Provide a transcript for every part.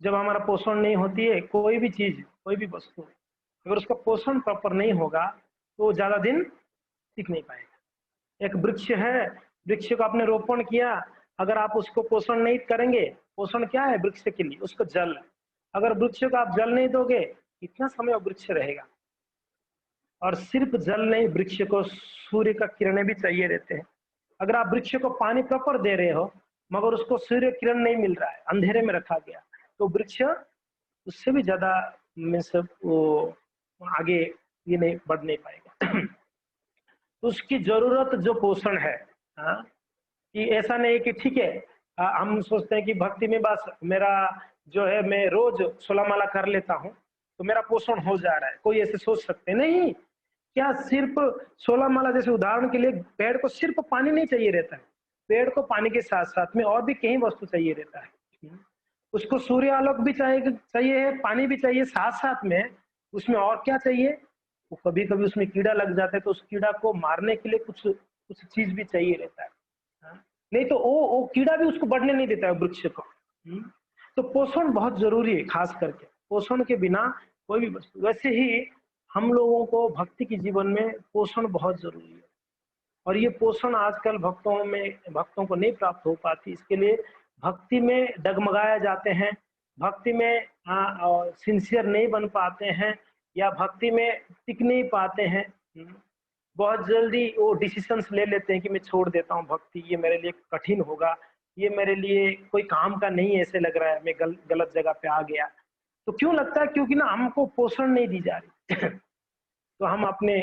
जब हमारा पोषण नहीं होती है, कोई भी चीज, कोई भी वस्तु, अगर उसका पोषण प्रॉपर नहीं होगा तो ज्यादा दिन टिक नहीं पाएगा। एक वृक्ष है, वृक्ष को आपने रोपण किया, अगर आप उसको पोषण नहीं करेंगे, पोषण क्या है वृक्ष के लिए? उसको जल। अगर वृक्ष को आप जल नहीं दोगे, कितना समय वृक्ष रहेगा? और सिर्फ जल नहीं, वृक्ष को सूर्य का किरणें भी चाहिए रहते हैं। अगर आप वृक्ष को पानी प्रॉपर दे रहे हो मगर उसको सूर्य किरण नहीं मिल रहा है, अंधेरे में रखा गया, तो वृक्ष उससे भी ज्यादा मीन्स वो आगे ये नहीं बढ़ नहीं पाएगा। तो उसकी जरूरत जो पोषण है, हाँ, कि ऐसा नहीं कि ठीक है हम सोचते हैं कि भक्ति में बस मेरा जो है मैं रोज 16 माला कर लेता हूँ तो मेरा पोषण हो जा रहा है, कोई ऐसे सोच सकते नहीं। क्या सिर्फ 16 माला, जैसे उदाहरण के लिए पेड़ को सिर्फ पानी नहीं चाहिए रहता है, पेड़ को पानी के साथ साथ में और भी कई वस्तु चाहिए रहता है। उसको सूर्य आलोक भी चाहिए है, पानी भी चाहिए, साथ साथ में उसमें और क्या चाहिए, वो कभी कभी उसमें कीड़ा लग जाता है तो उस कीड़ा को मारने के लिए कुछ कुछ चीज भी चाहिए रहता है। नहीं तो वो कीड़ा भी उसको बढ़ने नहीं देता है वृक्ष को। तो पोषण बहुत जरूरी है, खास करके पोषण के बिना कोई भी वस्तु। वैसे ही हम लोगों को भक्ति के जीवन में पोषण बहुत जरूरी है, और ये पोषण आजकल भक्तों को नहीं प्राप्त हो पाती। इसके लिए भक्ति में डगमगाया जाते हैं, भक्ति में सिंसियर नहीं बन पाते हैं, या भक्ति में टिक नहीं पाते हैं। बहुत जल्दी वो डिसीजंस ले लेते हैं कि मैं छोड़ देता हूँ भक्ति, ये मेरे लिए कठिन होगा, ये मेरे लिए कोई काम का नहीं ऐसे लग रहा है, मैं गलत जगह पे आ गया। तो क्यों लगता है? क्योंकि ना हमको पोषण नहीं दी जा रही। तो हम अपने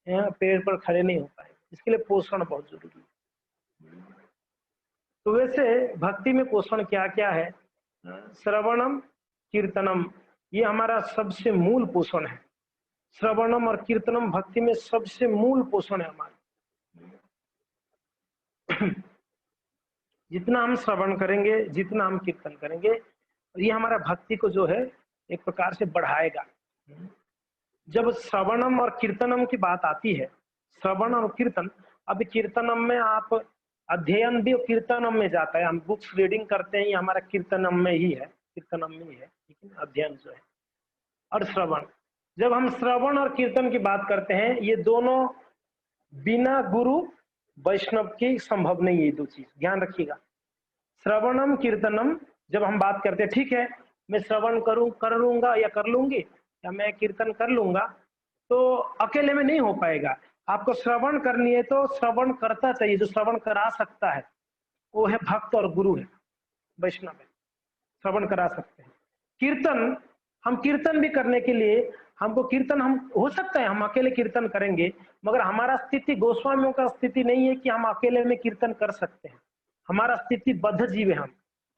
पेड़ पर खड़े नहीं हो पाए, इसके लिए पोषण बहुत जरूरी है। तो वैसे भक्ति में पोषण क्या क्या है? श्रवणम कीर्तनम, ये हमारा सबसे मूल पोषण है। श्रवणम और कीर्तनम भक्ति में सबसे मूल पोषण है हमारा। जितना हम श्रवण करेंगे, जितना हम कीर्तन करेंगे, ये हमारा भक्ति को जो है एक प्रकार से बढ़ाएगा। जब श्रवणम और कीर्तनम की बात आती है, श्रवण और कीर्तन, अभी कीर्तनम में आप अध्ययन भी कीर्तनम में जाता है, हम बुक्स रीडिंग करते हैं, ये हमारा कीर्तनम में ही है, कीर्तनम में ही है, लेकिन अध्ययन जो है। और श्रवण, जब हम श्रवण और कीर्तन की बात करते हैं, ये दोनों बिना गुरु वैष्णव की संभव नहीं है, ये दो चीज ध्यान रखिएगा। श्रवणम कीर्तनम जब हम बात करते हैं, ठीक है मैं श्रवण कर लूंगा या कर लूंगी, या मैं कीर्तन कर लूंगा, तो अकेले में नहीं हो पाएगा। आपको श्रवण करनी है तो श्रवण करता चाहिए, जो श्रवण करा सकता है वो है भक्त और गुरु है, वैष्णव है, श्रवण करा सकते हैं। कीर्तन, हम कीर्तन भी करने के लिए हमको कीर्तन, हम हो सकता है हम अकेले कीर्तन करेंगे, मगर हमारा स्थिति गोस्वामियों का स्थिति नहीं है कि हम अकेले में कीर्तन कर सकते हैं। हमारा स्थिति बद्ध जीव है,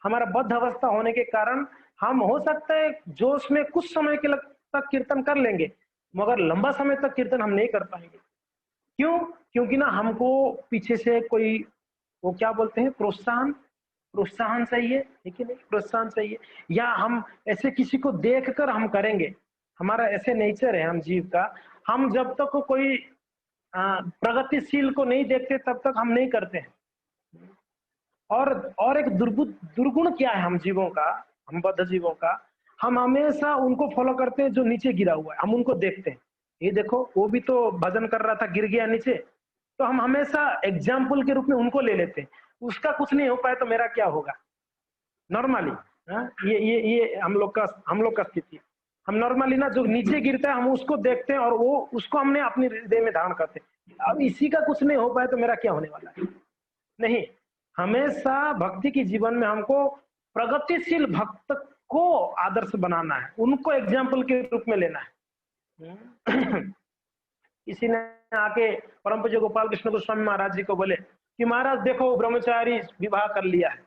हमारा बद्ध अवस्था होने के कारण हम हो सकता है जोश में कुछ समय के तक कीर्तन कर लेंगे, मगर लंबा समय तक कीर्तन हम नहीं कर पाएंगे। क्यों? क्योंकि ना हमको पीछे से कोई वो क्या बोलते हैं, प्रोत्साहन चाहिए, ठीक है, नहीं प्रोत्साहन चाहिए, या हम ऐसे किसी को देखकर हम करेंगे। हमारा ऐसे नेचर है हम जीव का, हम जब तक कोई प्रगतिशील को नहीं देखते तब तक हम नहीं करते हैं। और एक दुर्गुण क्या है हम जीवों का, हम बद्ध जीवों का, हम हमेशा उनको फॉलो करते हैं जो नीचे गिरा हुआ है, हम उनको देखते हैं, ये देखो वो भी तो भजन कर रहा था गिर गया नीचे, तो हम हमेशा एग्जाम्पल के रूप में उनको ले लेते हैं। उसका कुछ नहीं हो पाए तो मेरा क्या होगा, नॉर्मली। ये हम लोग का स्थिति, हम नॉर्मली ना जो नीचे गिरता है हम उसको देखते हैं और वो उसको हमने अपने हृदय में धारण करते हैं। अब इसी का कुछ नहीं हो पाए तो मेरा क्या होने वाला है? नहीं, हमेशा भक्ति के जीवन में हमको प्रगतिशील भक्त को आदर्श बनाना है, उनको एग्जाम्पल के रूप में लेना है। किसी ने आके परम पूज्य गोपाल कृष्ण गोस्वामी महाराज जी को बोले कि महाराज देखो ब्रह्मचारी विवाह कर लिया है।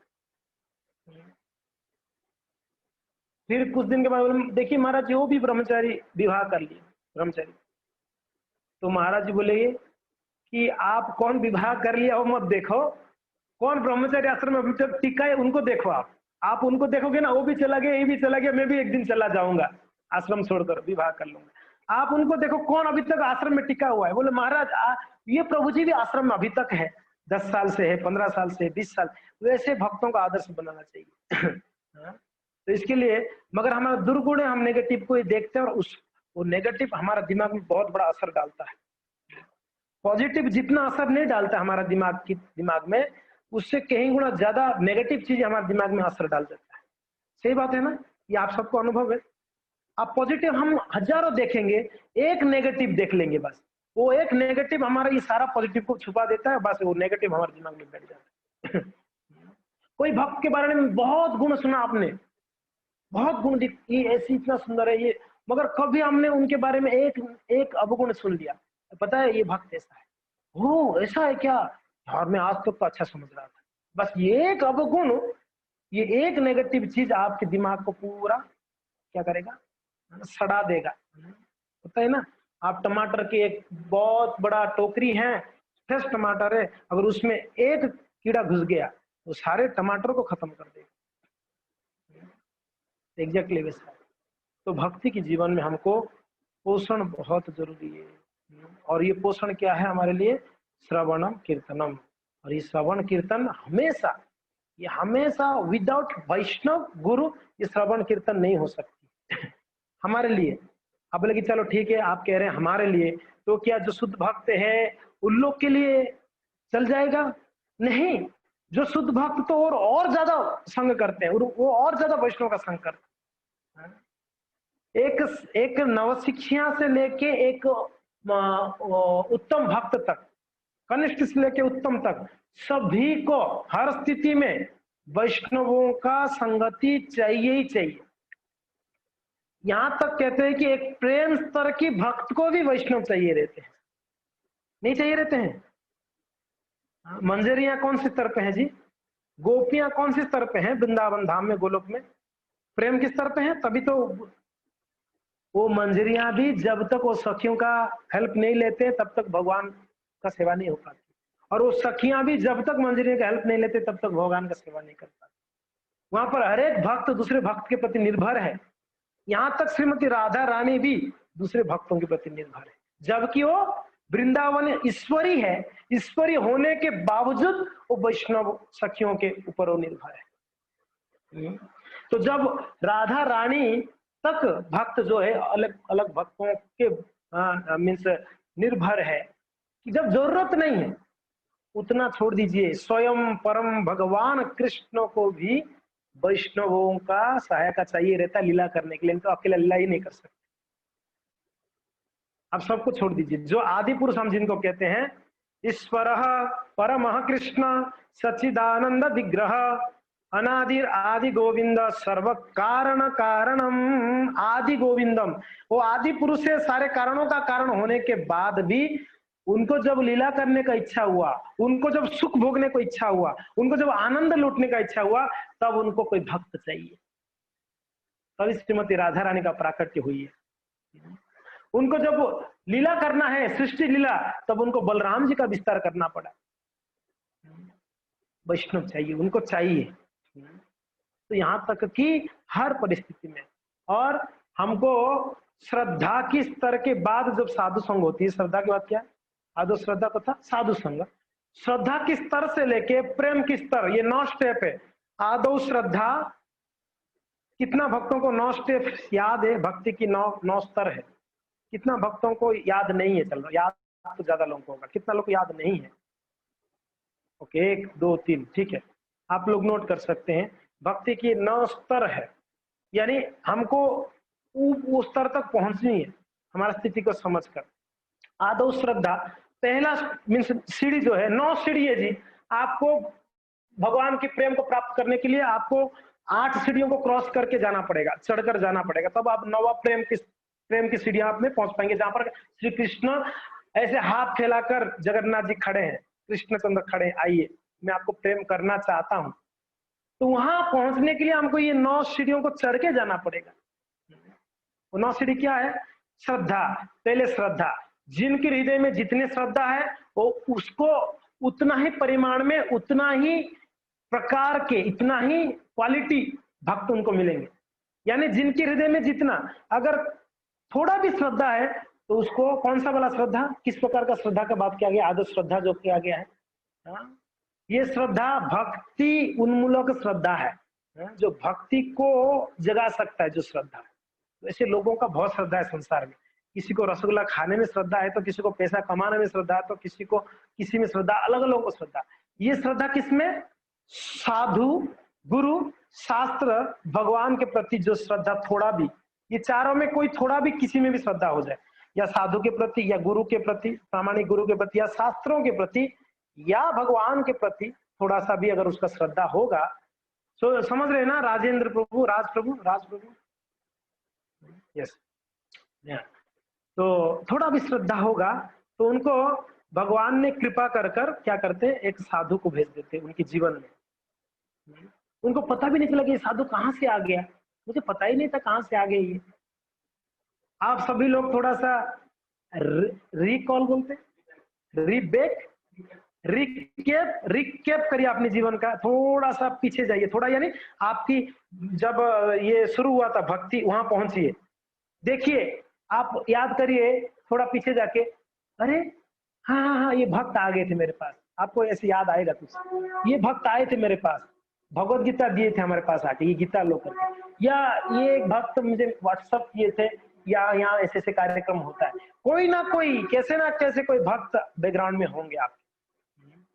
फिर कुछ दिन के बाद बोले देखिए महाराज जी वो भी ब्रह्मचारी विवाह कर लिए, ब्रह्मचारी। तो महाराज जी बोले कि आप कौन विवाह कर लिया हो मत देखो, कौन ब्रह्मचारी आश्रम में अभी तक टिका है उनको देखो। आप उनको देखोगे ना, वो भी चला गया, ये भी चला गया, मैं भी एक दिन चला जाऊंगा आश्रम छोड़कर विवाह कर लूंगा। आप उनको देखो कौन अभी तक आश्रम में टिका हुआ है। बोले महाराज ये प्रभु जी भी आश्रम में अभी तक है, 10 साल से है, 15 साल से है, 20 साल। वैसे भक्तों का आदर्श बनाना चाहिए। तो इसके लिए, मगर हमारा दुर्गुण है, हम नेगेटिव को ही देखते हैं और वो नेगेटिव हमारा दिमाग में बहुत बड़ा असर डालता है। पॉजिटिव जितना असर नहीं डालता हमारा दिमाग में, उससे कहीं गुना ज्यादा नेगेटिव चीज हमारे दिमाग में असर डाल देता है। सही बात है ना, ये आप सबको अनुभव है। आप पॉजिटिव हम हजारों देखेंगे, एक नेगेटिव देख लेंगे, बस वो एक नेगेटिव हमारा ये सारा पॉजिटिव को छुपा देता है, बस वो नेगेटिव हमारे दिमाग में बैठ जाता है। कोई भक्त के बारे में बहुत गुण सुना आपने, बहुत गुण, ये ऐसी इतना सुंदर है ये, मगर कभी हमने उनके बारे में एक अवगुण सुन लिया, पता है ये भक्त ऐसा है, हो ऐसा है क्या यार, मैं आज तक तो अच्छा समझ रहा था। बस ये एक अवगुण, ये एक नेगेटिव चीज आपके दिमाग को पूरा क्या करेगा, सड़ा देगा। होता है ना, आप टमाटर की एक बहुत बड़ा टोकरी है, फ्रेश टमाटर है, अगर उसमें एक कीड़ा घुस गया तो सारे टमाटर को खत्म कर देगा। एग्जैक्टली वैसा है। तो भक्ति के जीवन में हमको पोषण बहुत जरूरी है, और ये पोषण क्या है हमारे लिए, श्रवणम कीर्तनम। और ये श्रवण कीर्तन हमेशा, ये हमेशा विदाउट वैष्णव गुरु ये श्रवण कीर्तन नहीं हो सकती हमारे लिए। अब बोले कि चलो ठीक है, आप कह रहे हैं हमारे लिए, तो क्या जो शुद्ध भक्त है उन लोग के लिए चल जाएगा? नहीं, जो शुद्ध भक्त तो और ज्यादा संग करते हैं, वो और ज्यादा वैष्णव का संग करते हैं। एक नवशिक्षिया से लेके एक उत्तम भक्त तक, कनिष्ठ से लेके उत्तम तक, सभी को हर स्थिति में वैष्णवों का संगति चाहिए ही चाहिए। यहां तक कहते हैं कि एक प्रेम स्तर की भक्त को भी वैष्णव चाहिए रहते हैं, नहीं चाहिए रहते हैं? मंजरियां कौन से स्तर पे है जी? गोपियां कौन से स्तर पे हैं वृंदावन धाम में, गोलोक में? प्रेम किस स्तर पे है? तभी तो वो मंजरियां भी जब तक वो सखियों का हेल्प नहीं लेते तब तक भगवान का सेवा नहीं हो पाती, और वो सखियां भी जब तक मंजरियों का हेल्प नहीं लेते तब तक भगवान का सेवा नहीं कर पाती। वहां पर हर एक भक्त दूसरे भक्त के प्रति निर्भर है, यहां तक श्रीमती राधा रानी भी दूसरे भक्तों के प्रति निर्भर है, जबकि वो वृंदावन ईश्वरी है, ईश्वरी होने के बावजूद वो वैष्णव सखियों के ऊपर वो निर्भर है। तो जब राधा रानी तक भक्त जो है अलग अलग भक्तों के मीन्स निर्भर है, कि जब जरूरत नहीं है उतना छोड़ दीजिए, स्वयं परम भगवान कृष्ण को भी वैष्णवों का सहायता चाहिए रहता लीला करने के लिए, तो अकेला लीला ही नहीं कर सकते। अब सबको छोड़ दीजिए, जो आदि पुरुष हम जिनको कहते हैं, ईश्वर परमः कृष्ण सच्चिदानंद विग्रह अनादिर आदि गोविंद सर्व कारण कारणम आदि गोविंदम, वो आदि पुरुष है, सारे कारणों का कारण होने के बाद भी उनको जब लीला करने का इच्छा हुआ, उनको जब सुख भोगने को इच्छा हुआ, उनको जब आनंद लूटने का इच्छा हुआ, तब उनको कोई भक्त चाहिए, तब श्रीमती राधा रानी का प्राकट्य हुई है। उनको जब लीला करना है, सृष्टि लीला, तब उनको बलराम जी का विस्तार करना पड़ा। वैष्णव चाहिए, उनको चाहिए। तो यहां तक कि हर परिस्थिति में, और हमको श्रद्धा की स्तर के बाद जब साधु संग होती है, श्रद्धा के बाद क्या है? आदो श्रद्धा तथा साधु संग। श्रद्धा की स्तर से लेके प्रेम की स्तर, ये 9 स्टेप है। आदो श्रद्धा, कितना भक्तों को 9 स्टेप याद है? भक्ति की 9 स्तर है। कितना भक्तों को याद नहीं है? चलो याद तो ज्यादा लोगों को होगा, कितना लोग को याद नहीं है? ओके, 1 2 3, ठीक है, आप लोग नोट कर सकते हैं। भक्ति की 9 स्तर है, यानी हमको उस स्तर तक पहुंचनी है हमारी स्थिति को समझकर। आदो श्रद्धा, पहला मीन्स सीढ़ी जो है, 9 सीढ़ी है जी। आपको भगवान के प्रेम को प्राप्त करने के लिए आपको 8 सीढ़ियों को क्रॉस करके जाना पड़ेगा, चढ़कर जाना पड़ेगा, तब आप 9वां प्रेम की सीढ़ियां आप में पहुंच पाएंगे, जहां पर श्री कृष्ण ऐसे हाथ फैलाकर जगन्नाथ जी खड़े हैं, कृष्णचंद्र खड़े हैं, आइए मैं आपको प्रेम करना चाहता हूं। तो वहां पहुंचने के लिए हमको ये 9 सीढ़ियों को चढ़ के जाना पड़ेगा। वो 9 सीढ़ी क्या है? श्रद्धा, पहले श्रद्धा, जिनके हृदय में जितनी श्रद्धा है वो उसको उतना ही परिमाण में, उतना ही प्रकार के, इतना ही क्वालिटी भक्त उनको मिलेंगे। यानी जिनके हृदय में जितना, अगर थोड़ा भी श्रद्धा है तो उसको कौन सा वाला श्रद्धा, किस प्रकार का श्रद्धा का बात किया गया? आदर्श श्रद्धा जो किया गया है, ये श्रद्धा भक्ति उन्मूलक श्रद्धा है। जो भक्ति को जगा सकता है, जो श्रद्धा। तो ऐसे लोगों का बहुत श्रद्धा है संसार में। किसी को रसगुल्ला खाने में श्रद्धा है, तो किसी को पैसा कमाने में श्रद्धा है, तो किसी को किसी में श्रद्धा, अलग अलग को श्रद्धा। ये श्रद्धा किसमें? साधु, गुरु, शास्त्र, भगवान के प्रति जो श्रद्धा थोड़ा भी, ये चारों में कोई थोड़ा भी किसी में भी श्रद्धा हो जाए, या साधु के प्रति, या गुरु के प्रति, प्रामाणिक गुरु के प्रति, या शास्त्रों के प्रति, या भगवान के प्रति थोड़ा सा भी अगर उसका श्रद्धा होगा, तो समझ रहे ना, राजेंद्र प्रभु, राज प्रभु, यस, तो थोड़ा भी श्रद्धा होगा तो उनको भगवान ने कृपा कर कर क्या करते हैं, एक साधु को भेज देते हैं उनके जीवन में। उनको पता भी नहीं चला कि ये साधु कहाँ से आ गया, मुझे पता ही नहीं था कहाँ से आ गए ये। आप सभी लोग थोड़ा सा रिकॉल बोलते, रिकेप करिए अपने जीवन का, थोड़ा सा पीछे जाइए, थोड़ा यानी आपकी जब ये शुरू हुआ था भक्ति, वहां पहुंचिए, देखिए, आप याद करिए थोड़ा पीछे जाके, अरे हाँ, ये भक्त आ गए थे मेरे पास। आपको ऐसे याद आएगा कुछ, ये भक्त आए थे मेरे पास, भगवत गीता दिए थे हमारे पास आके, ये गीता लो करके, या ये एक भक्त मुझे व्हाट्सएप किए थे, या यहाँ ऐसे ऐसे कार्यक्रम होता है। कोई ना कोई, कैसे ना कैसे कोई भक्त बैकग्राउंड में होंगे, आप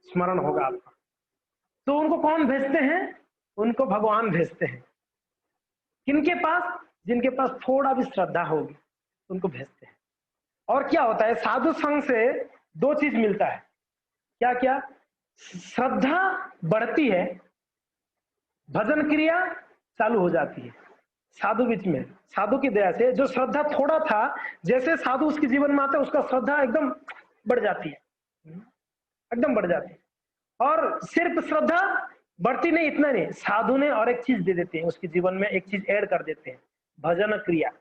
स्मरण होगा आपका। तो उनको कौन भेजते हैं? उनको भगवान भेजते हैं। किनके पास? जिनके पास थोड़ा भी श्रद्धा होगी उनको भेजते हैं। और क्या होता है, साधु संघ से दो चीज मिलता है। क्या क्या? श्रद्धा बढ़ती है, भजन क्रिया चालू हो जाती है। साधु बीच में, साधु की दया से जो श्रद्धा थोड़ा था, जैसे साधु उसके जीवन में आता है, उसका श्रद्धा एकदम बढ़ जाती है, एकदम बढ़ जाती है। और सिर्फ श्रद्धा बढ़ती नहीं, इतना नहीं, साधु ने और एक चीज दे देते हैं उसके जीवन में, एक चीज ऐड कर देते हैं, भजन क्रिया।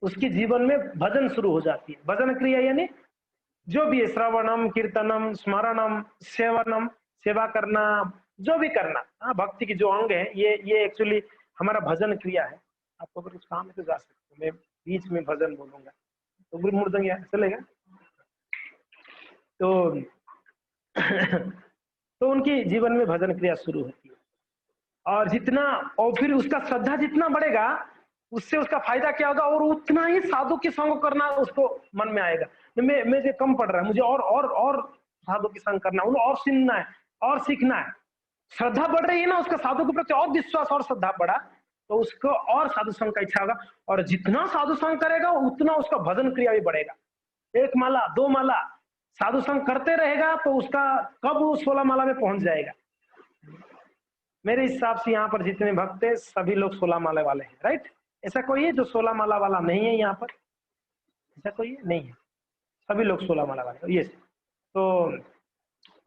उसके जीवन में भजन शुरू हो जाती है। भजन क्रिया यानी जो भी है, श्रवणम, कीर्तनम, स्मरणम, सेवनम, सेवा करना, जो भी करना, हाँ, भक्ति की जो अंग है, ये एक्चुअली हमारा भजन क्रिया है। आपको अगर कुछ काम है तो जा सकते हो, मैं बीच में भजन बोलूंगा तो गुरु मुर्दंग चलेगा। तो तो उनके जीवन में भजन क्रिया शुरू होती है। और जितना, और फिर उसका श्रद्धा जितना बढ़ेगा, उससे उसका फायदा क्या होगा, और उतना ही साधु के संग करना उसको मन में आएगा। मुझे कम पड़ रहा है, मुझे और साधु के संग करना, और सुनना है, और सीखना है। श्रद्धा बढ़ रही है ना, उसका साधु के प्रति और विश्वास और श्रद्धा बढ़ा, तो उसको और साधु संग का इच्छा होगा। और जितना साधु संग करेगा उतना उसका भजन क्रिया भी बढ़ेगा। 1 माला 2 माला साधु संग करते रहेगा तो उसका कब वो 16 माला में पहुंच जाएगा। मेरे हिसाब से यहाँ पर जितने भक्त है सभी लोग 16 माला वाले हैं, राइट? ऐसा कोई है जो 16 माला वाला नहीं है यहाँ पर? ऐसा कोई है? नहीं है, सभी लोग 16 माला वाले। ये तो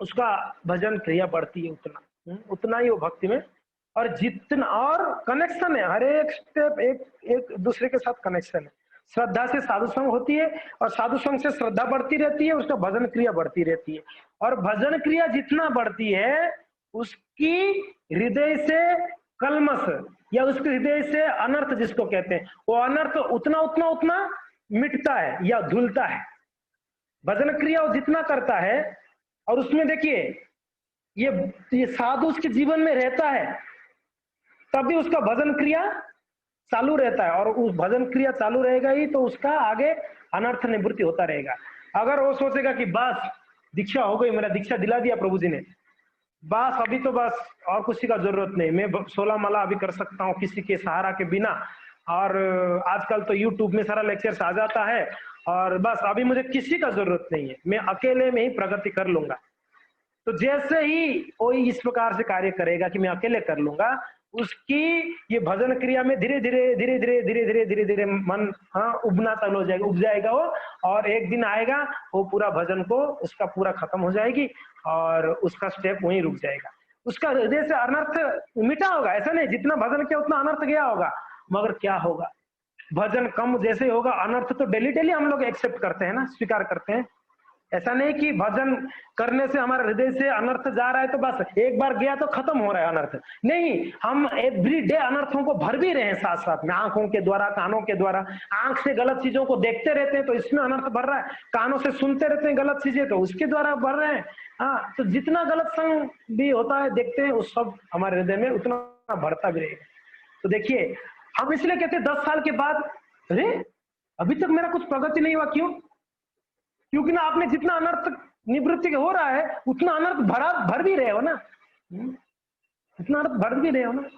उसका भजन क्रिया बढ़ती है, उतना ही वो भक्ति में, और जितना और कनेक्शन है, हर एक स्टेप एक दूसरे के साथ कनेक्शन है। श्रद्धा से साधु संग होती है, और साधु संग से श्रद्धा बढ़ती रहती है, उसका भजन क्रिया बढ़ती रहती है। और भजन क्रिया जितना बढ़ती है, उसकी हृदय से कलमश, या उसके हृदय से अनर्थ जिसको कहते हैं, वो अनर्थ उतना मिटता है या धुलता है। भजन क्रिया जितना करता है, और उसमें देखिए ये साधु उसके जीवन में रहता है, तभी उसका भजन क्रिया चालू रहता है। और उस भजन क्रिया चालू रहेगा ही तो उसका आगे अनर्थ निवृत्ति होता रहेगा। अगर वो सोचेगा कि बस दीक्षा हो गई, मेरा दीक्षा दिला दिया प्रभु जी ने, बस अभी तो बस और किसी का जरूरत नहीं, मैं 16 माला अभी कर सकता हूँ किसी के सहारा के बिना, और आजकल तो यूट्यूब में सारा लेक्चर्स आ जाता है, और बस अभी मुझे किसी का जरूरत नहीं है, मैं अकेले में ही प्रगति कर लूंगा। तो जैसे ही कोई इस प्रकार से कार्य करेगा कि मैं अकेले कर लूंगा, उसकी ये भजन क्रिया में धीरे धीरे मन उबना चालू हो जाएगा, उब जाएगा वो, और एक दिन आएगा वो पूरा भजन को उसका पूरा खत्म हो जाएगी, और उसका स्टेप वहीं रुक जाएगा। उसका हृदय से अनर्थ मिटा होगा, ऐसा नहीं जितना भजन किया उतना अनर्थ गया होगा, मगर क्या होगा, भजन कम जैसे होगा, अनर्थ तो डेली हम लोग एक्सेप्ट करते हैं ना, स्वीकार करते हैं। ऐसा नहीं कि भजन करने से हमारे हृदय से अनर्थ जा रहा है तो बस एक बार गया तो खत्म हो रहा है अनर्थ, नहीं, हम एवरी डे अनर्थों को भर भी रहे हैं साथ साथ में, आंखों के द्वारा, कानों के द्वारा। आंख से गलत चीजों को देखते रहते हैं तो इसमें अनर्थ भर रहा है, कानों से सुनते रहते हैं गलत चीजें तो उसके द्वारा भर रहे हैं। हाँ, तो जितना गलत संग भी होता है देखते हैं, उस सब हमारे हृदय में उतना उतना बढ़ता भी रहेगा। तो देखिए, हम इसलिए कहते हैं 10 साल के बाद, अरे अभी तक मेरा कुछ प्रगति नहीं हुआ, क्यों? क्योंकि ना आपने जितना अनर्थ निवृत्ति हो रहा है उतना अनर्थ भर भी रहे हो ना, इतना अनर्थ भर भी रहे हो ना।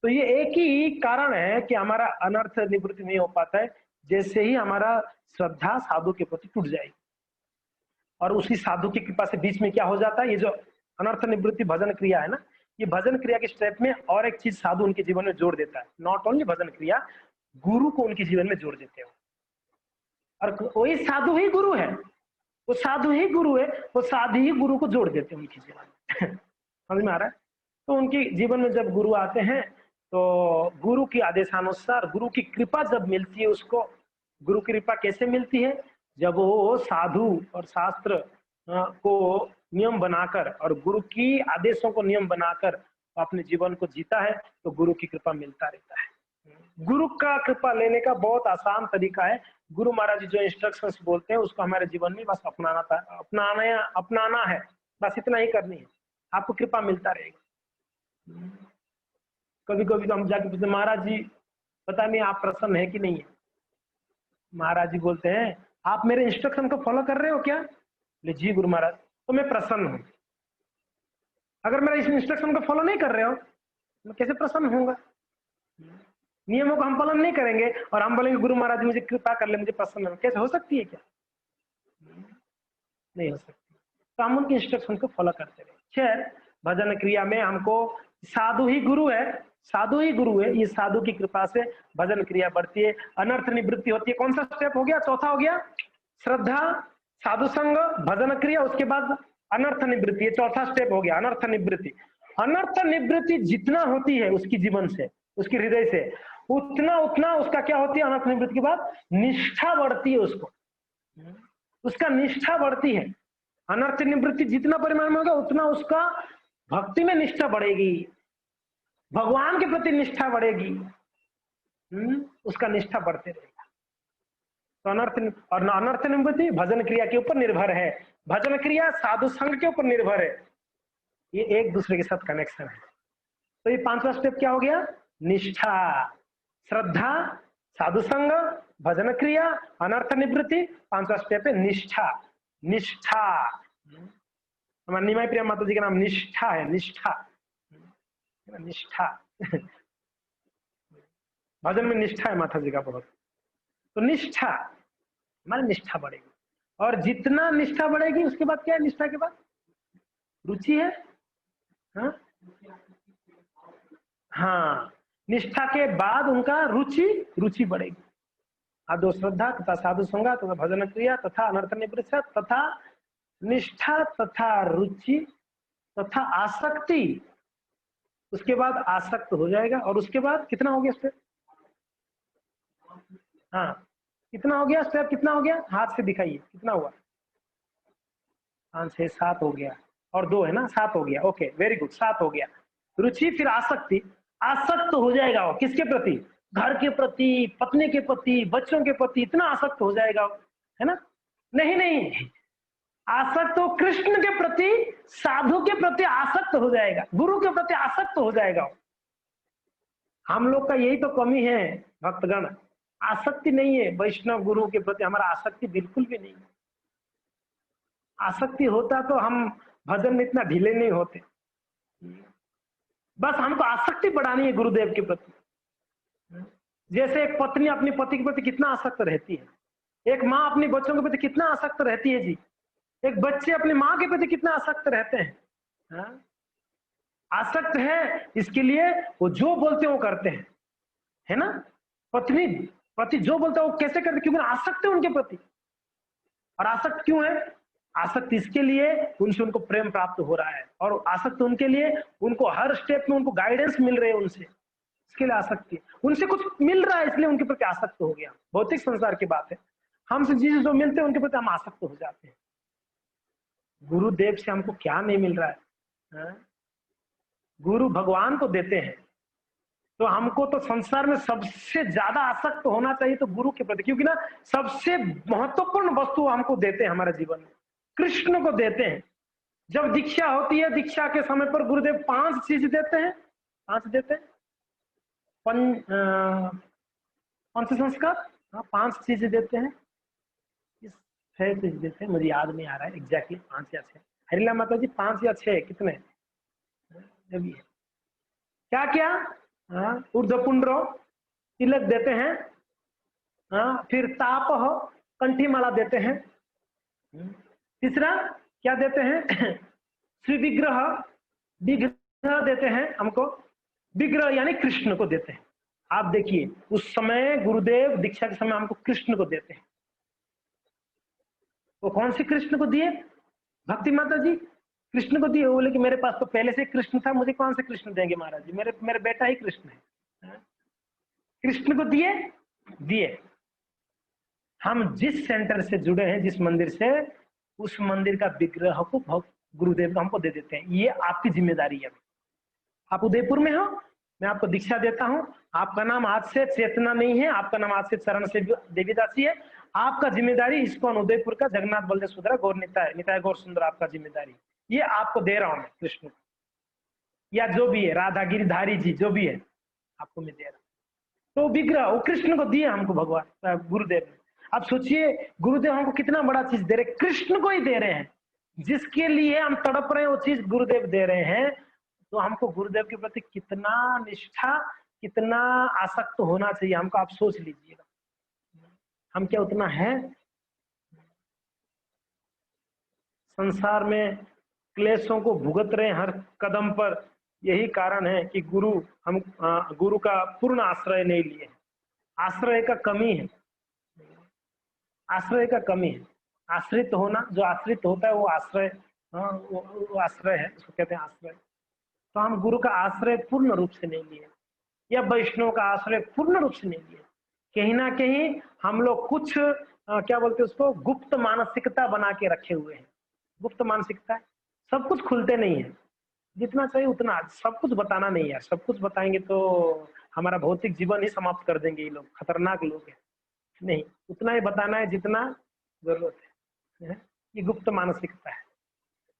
तो ये एक ही कारण है कि हमारा अनर्थ निवृत्ति नहीं हो पाता है, जैसे ही हमारा श्रद्धा साधु के प्रति टूट जाएगी और उसी साधु की कृपा से बीच में क्या हो जाता है, ये जो अनर्थ निवृत्ति भजन क्रिया है ना, ये भजन क्रिया के स्टेप में और एक चीज साधु उनके जीवन में जोड़ देता है। नॉट ओनली भजन क्रिया, गुरु को उनके जीवन में जोड़ देते हो, और वही साधु ही गुरु है, वो साधु ही गुरु है, वो साधु ही गुरु को जोड़ देते हैं उनके जीवन में। समझ में आ रहा है? तो उनके जीवन में जब गुरु आते हैं तो गुरु की आदेशानुसार, गुरु की कृपा जब मिलती है उसको, गुरु की कृपा कैसे मिलती है? जब वो साधु और शास्त्र को नियम बनाकर और गुरु की आदेशों को नियम बनाकर अपने जीवन को जीता है, तो गुरु की कृपा मिलता रहता है। गुरु का कृपा लेने का बहुत आसान तरीका है। गुरु महाराज जी जो इंस्ट्रक्शंस बोलते हैं उसको हमारे जीवन में बस अपनाना है, बस इतना ही करनी है, आपको कृपा मिलता रहेगा। कभी कभी तो हम जाके पूछते, महाराज जी पता नहीं आप प्रसन्न है कि नहीं है? महाराज जी बोलते हैं, आप मेरे इंस्ट्रक्शन को फॉलो कर रहे हो क्या? बोले जी गुरु महाराज, तो मैं प्रसन्न हूं। अगर मेरा इस इंस्ट्रक्शन को फॉलो नहीं कर रहे हो, मैं कैसे प्रसन्न होऊंगा? नियमों का हम पालन नहीं करेंगे और हम बोलेंगे गुरु महाराज जी मुझे कृपा कर ले, मुझे प्रसन्न हो, कैसे हो सकती है क्या? नहीं हो सकती। तो हम उनके इंस्ट्रक्शन को फॉलो करते रहे। खैर, भजन क्रिया में हमको साधु ही गुरु है, साधु ही गुरु है, ये साधु की कृपा से भजन क्रिया बढ़ती है, अनर्थ निवृत्ति होती है। कौन सा स्टेप हो गया? चौथा हो गया, श्रद्धा, साधु संग, भजन क्रिया, उसके बाद अनर्थ निवृत्ति, चौथा स्टेप हो गया अनर्थ निवृत्ति। अनर्थ निवृत्ति जितना होती है उसकी जीवन से, उसकी हृदय से, उतना उतना उसका क्या होती है? अनर्थ निवृत्ति के बाद निष्ठा बढ़ती है, उसको उसका निष्ठा बढ़ती है। अनर्थ निवृत्ति जितना परिमाण में होगा उतना उसका भक्ति में निष्ठा बढ़ेगी, भगवान के प्रति निष्ठा बढ़ेगी, उसका निष्ठा बढ़ते रहेगा। तो अनर्थ निवृत्ति भजन क्रिया के ऊपर निर्भर है, भजन क्रिया साधु संघ के ऊपर निर्भर है, ये एक दूसरे के साथ कनेक्शन है। तो ये पांचवा स्टेप क्या हो गया? निष्ठा, श्रद्धा, साधु संग, भजन क्रिया, अनर्थ निवृत्ति, पांचवा स्टेप है निष्ठा। निष्ठा, हमारे निमाई प्रिया माता जी का नाम निष्ठा है, निष्ठा, निष्ठा। भजन में निष्ठा है माता जी का बहुत। तो निष्ठा, हमारी निष्ठा बढ़ेगी, और जितना निष्ठा बढ़ेगी उसके बाद क्या है? निष्ठा के बाद रुचि है। हाँ, निष्ठा के बाद उनका रुचि बढ़ेगी। आदो श्रद्धा तथा साधु संग तथा भजन क्रिया तथा अनर्थ निवृत्ति तथा निष्ठा तथा रुचि तथा आसक्ति, उसके बाद आसक्त हो जाएगा। और उसके बाद कितना हो गया स्टेप? हाँ, कितना हो गया स्टेप? कितना हो गया? हाथ से दिखाइए कितना हुआ? 5 6 7 हो गया, और 2 है ना, 7 हो गया। ओके, वेरी गुड, 7 हो गया। रुचि, फिर आसक्ति। आसक्त हो जाएगा वो किसके प्रति? घर के प्रति, पत्नी के प्रति, बच्चों के प्रति, इतना आसक्त हो जाएगा, है ना? नहीं, आसक्त हो कृष्ण के प्रति, साधु के प्रति आसक्त हो जाएगा, गुरु के प्रति आसक्त हो जाएगा। हम लोग का यही तो कमी है भक्तगण, आसक्ति नहीं है वैष्णव गुरु के प्रति, हमारा आसक्ति बिल्कुल भी नहीं है। आसक्ति होता तो हम भजन में इतना ढीले नहीं होते। बस हमको आसक्ति बढ़ानी है गुरुदेव के प्रति। जैसे एक पत्नी अपने पति के प्रति कितना आसक्त रहती है, एक माँ अपने बच्चों के प्रति कितना आसक्त रहती है जी, एक बच्चे अपनी माँ के प्रति कितना आसक्त रहते हैं। आसक्त है, इसके लिए वो जो बोलते हैं वो करते हैं, है ना? पति जो बोलता है वो कैसे करते? क्योंकि आसक्त है उनके प्रति। और आसक्त क्यों है? आसक्त इसके लिए उनसे उनको प्रेम प्राप्त हो रहा है, और आसक्त उनके लिए उनको हर स्टेप में उनको गाइडेंस मिल रहे हैं उनसे, इसके लिए आसक्ति। उनसे कुछ मिल रहा है इसलिए उनके प्रति आसक्त हो गया। भौतिक संसार की बात है, हमसे जिस जो मिलते हैं उनके प्रति हम आसक्त हो जाते हैं। गुरुदेव से हमको क्या नहीं मिल रहा है? गुरु भगवान को देते हैं, तो हमको तो संसार में सबसे ज्यादा आसक्त होना चाहिए तो गुरु के प्रति, क्योंकि ना सबसे महत्वपूर्ण वस्तु हमको देते हैं हमारे जीवन में, कृष्ण को देते हैं। जब दीक्षा होती है, दीक्षा के समय पर गुरुदेव 5 चीज देते हैं, 5 देते हैं। पंच संस्कार, हाँ 5 चीजें देते हैं। इस 6 चीज देते हैं, मुझे याद नहीं आ रहा है एग्जैक्टली 5 या 6। हरिला माता जी 5 या 6 कितने जब ये क्या क्या, हाँ ऊर्ध्वपुंड्रो तिलक देते हैं, हाँ फिर ताप कंठी माला देते हैं। तीसरा क्या देते हैं श्री विग्रह, विग्रह देते हैं हमको, विग्रह यानी कृष्ण को देते हैं। आप देखिए उस समय गुरुदेव दीक्षा के समय हमको कृष्ण को देते हैं। वो कौन से कृष्ण को दिए? भक्ति माता जी कृष्ण को दिए। बोले कि मेरे पास तो पहले से कृष्ण था, मुझे कौन से कृष्ण देंगे महाराज जी, मेरे बेटा ही कृष्ण है। कृष्ण को दिए दिए। हम जिस सेंटर से जुड़े हैं, जिस मंदिर से, उस मंदिर का विग्रह को गुरुदेव हमको दे देते हैं। ये आपकी जिम्मेदारी है। आप उदयपुर में हो, मैं आपको दीक्षा देता हूं। आपका नाम आज से चेतना नहीं है, आपका नाम आज से चरण से देवीदासी है। आपका जिम्मेदारी इसको उदयपुर का जगन्नाथ बलदेव सुंदर गौर निताय, निताय गौर सुंदर आपका जिम्मेदारी। ये आपको दे रहा हूं मैं कृष्ण, या जो भी है राधा गिरिधारी जी जो भी है आपको मैं दे रहा हूं। तो विग्रह वो कृष्ण को दिए हमको भगवान गुरुदेव ने। अब सोचिए गुरुदेव हमको कितना बड़ा चीज दे रहे, कृष्ण को ही दे रहे हैं। जिसके लिए हम तड़प रहे हैं वो चीज गुरुदेव दे रहे हैं। तो हमको गुरुदेव के प्रति कितना निष्ठा, कितना आसक्त होना चाहिए हमको, आप सोच लीजिएगा। हम क्या उतना है? संसार में क्लेशों को भुगत रहे हैं हर कदम पर। यही कारण है कि गुरु का पूर्ण आश्रय नहीं लिए। आश्रय का कमी है, आश्रय का कमी है। आश्रित होना, जो आश्रित होता है वो आश्रय, हाँ वो आश्रय है, उसको कहते हैं आश्रय। तो हम गुरु का आश्रय पूर्ण रूप से नहीं लिए, या वैष्णव का आश्रय पूर्ण रूप से नहीं लिए। कहीं ना कहीं हम लोग कुछ क्या बोलते हैं उसको, गुप्त मानसिकता बना के रखे हुए हैं। गुप्त मानसिकता, सब कुछ खुलते नहीं है। जितना चाहिए उतना, सब कुछ बताना नहीं है। सब कुछ बताएंगे तो हमारा भौतिक जीवन ही समाप्त कर देंगे। ये लोग खतरनाक लोग हैं। नहीं, उतना ही बताना है जितना जरूरत है। ये गुप्त मानसिकता है।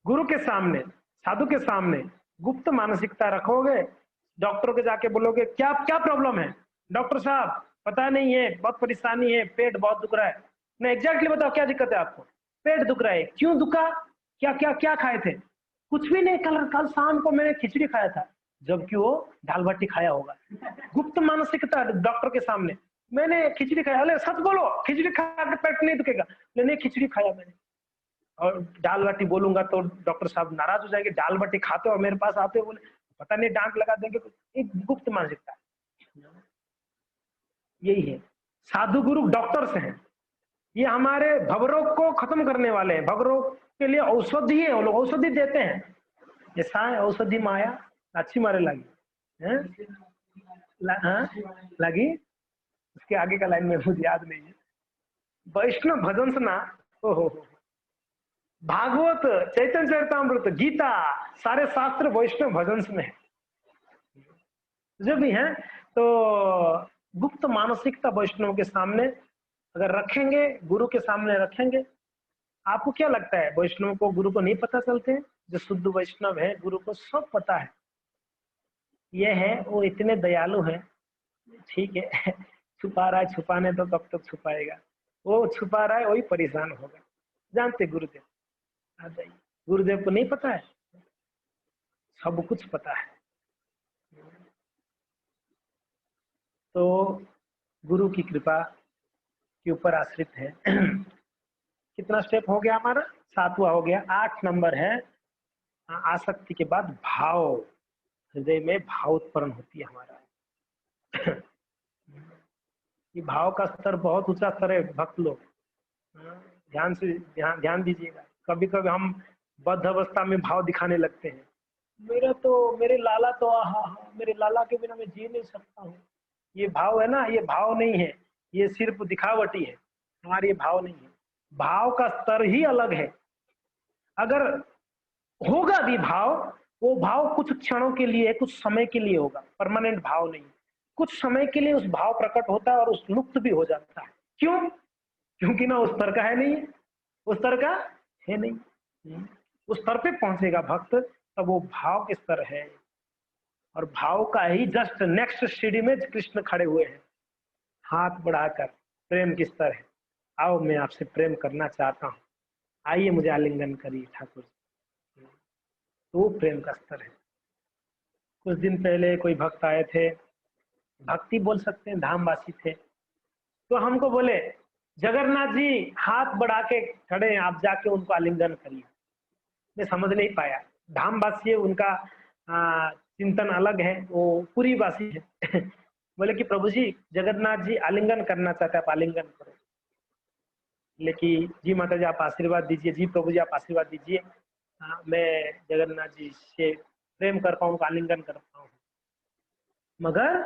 गुरु के सामने, साधु के सामने गुप्त मानसिकता रखोगे, डॉक्टर के जाके बोलोगे क्या क्या प्रॉब्लम है, डॉक्टर साहब पता नहीं है, बहुत परेशानी है, पेट बहुत दुख रहा है। नहीं, एग्जैक्टली बताओ क्या दिक्कत है आपको, पेट दुख रहा है, क्यों दुखा, क्या क्या क्या खाए थे? कुछ भी नहीं, कल कल शाम को मैंने खिचड़ी खाया था, जबकि वो दाल बाटी खाया होगा। गुप्त मानसिकता डॉक्टर के सामने, मैंने खिचड़ी खाया। अरे सच बोलो, खिचड़ी खा के पेट नहीं दुखेगा? नहीं, खिचड़ी खाया मैंने। और दाल बाटी बोलूंगा तो डॉक्टर साहब नाराज हो जाएंगे, दाल बाटी खाते हो और मेरे पास आते हो, बोले पता नहीं डांट लगा देंगे। एक गुप्त मानसिकता, यही है। साधु गुरु डॉक्टर्स हैं, ये हमारे भवरोग को खत्म करने वाले हैं। भवरोग के लिए औषधि है, वो लोग औषधि देते हैं। ऐसा है, औषधि माया अच्छी मारे लगी है? लगी, उसके आगे का लाइन में मुझे याद नहीं है। वैष्णव भजन सुना, ओहो, भागवत, चैतन्य चरितामृत, गीता, सारे शास्त्र वैष्णव भजन में जो भी है। तो गुप्त मानसिकता वैष्णव के सामने अगर रखेंगे, गुरु के सामने रखेंगे, आपको क्या लगता है वैष्णव को, गुरु को नहीं पता चलते? जो शुद्ध वैष्णव है गुरु को सब पता है। ये है, वो इतने दयालु है। ठीक है छुपा रहा है, छुपाने तो कब तक छुपाएगा, वो छुपा रहा है वही परेशान होगा। जानते गुरुदेव आ जाइए, गुरुदेव को नहीं पता है, सब कुछ पता है। तो गुरु की कृपा के ऊपर आश्रित है। कितना स्टेप हो गया हमारा? 7वां हो गया। 8 नंबर है आसक्ति के बाद भाव। हृदय में भाव उत्पन्न होती है हमारा। ये भाव का स्तर बहुत ऊंचा स्तर है भक्त लोग, ध्यान से ध्यान दीजिएगा। कभी कभी हम बद्ध अवस्था में भाव दिखाने लगते हैं, मेरे लाला तो मेरे लाला के बिना मैं जी नहीं सकता हूँ। ये भाव है ना, ये भाव नहीं है, ये सिर्फ दिखावटी है। हमारे ये भाव नहीं है। भाव का स्तर ही अलग है। अगर होगा भी भाव, वो भाव कुछ क्षणों के लिए, कुछ समय के लिए होगा, परमानेंट भाव नहीं। कुछ समय के लिए उस भाव प्रकट होता है और उस लुप्त भी हो जाता है। क्यों? क्योंकि ना उस स्तर का है नहीं, उस स्तर का है नहीं। उस स्तर पे पहुंचेगा भक्त, तब वो भाव के स्तर है। और भाव का ही जस्ट नेक्स्ट सीढ़ी में कृष्ण खड़े हुए हैं, हाथ बढ़ाकर, प्रेम की स्तर है, आओ मैं आपसे प्रेम करना चाहता हूँ, आइए मुझे आलिंगन करिए ठाकुर जी। तो वो प्रेम का स्तर है। कुछ दिन पहले कोई भक्त आए थे, भक्ति बोल सकते हैं, धामवासी थे, तो हमको बोले जगन्नाथ जी हाथ बढ़ा के खड़े हैं, आप जाके उनको आलिंगन करिए। मैं समझ नहीं पाया, धामवासी है, उनका चिंतन अलग है, वो पूरी वासी है। बोले कि प्रभु जी जगन्नाथ जी आलिंगन करना चाहते हैं, आप आलिंगन करो। लेकिन जी माता जी आप आशीर्वाद दीजिए, जी प्रभु जी आप आशीर्वाद दीजिए, मैं जगन्नाथ जी से प्रेम कर पाऊँ, आलिंगन कर पाऊँ। मगर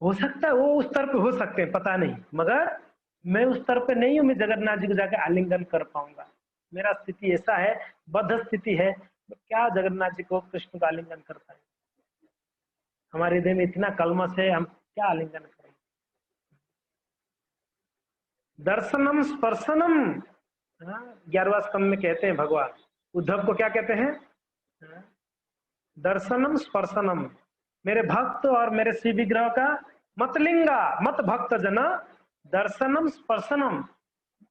हो सकता है वो उस स्तर पे हो सकते हैं, पता नहीं, मगर मैं उस स्तर पे नहीं हूँ, मैं जगन्नाथ जी को जाके आलिंगन कर पाऊंगा। मेरा स्थिति ऐसा है, बद्ध स्थिति है, क्या जगन्नाथ जी को कृष्ण का आलिंगन कर पाए। हमारे हृदय में इतना कलमश है, हम क्या आलिंगन करें। दर्शनम स्पर्शनम, 11वां स्कंद में कहते हैं भगवान उद्धव को, क्या कहते हैं, दर्शनम स्पर्शनम, मेरे भक्त और मेरे श्री विग्रह का मतलिंगा मत भक्त जना, दर्शनम स्पर्शनम,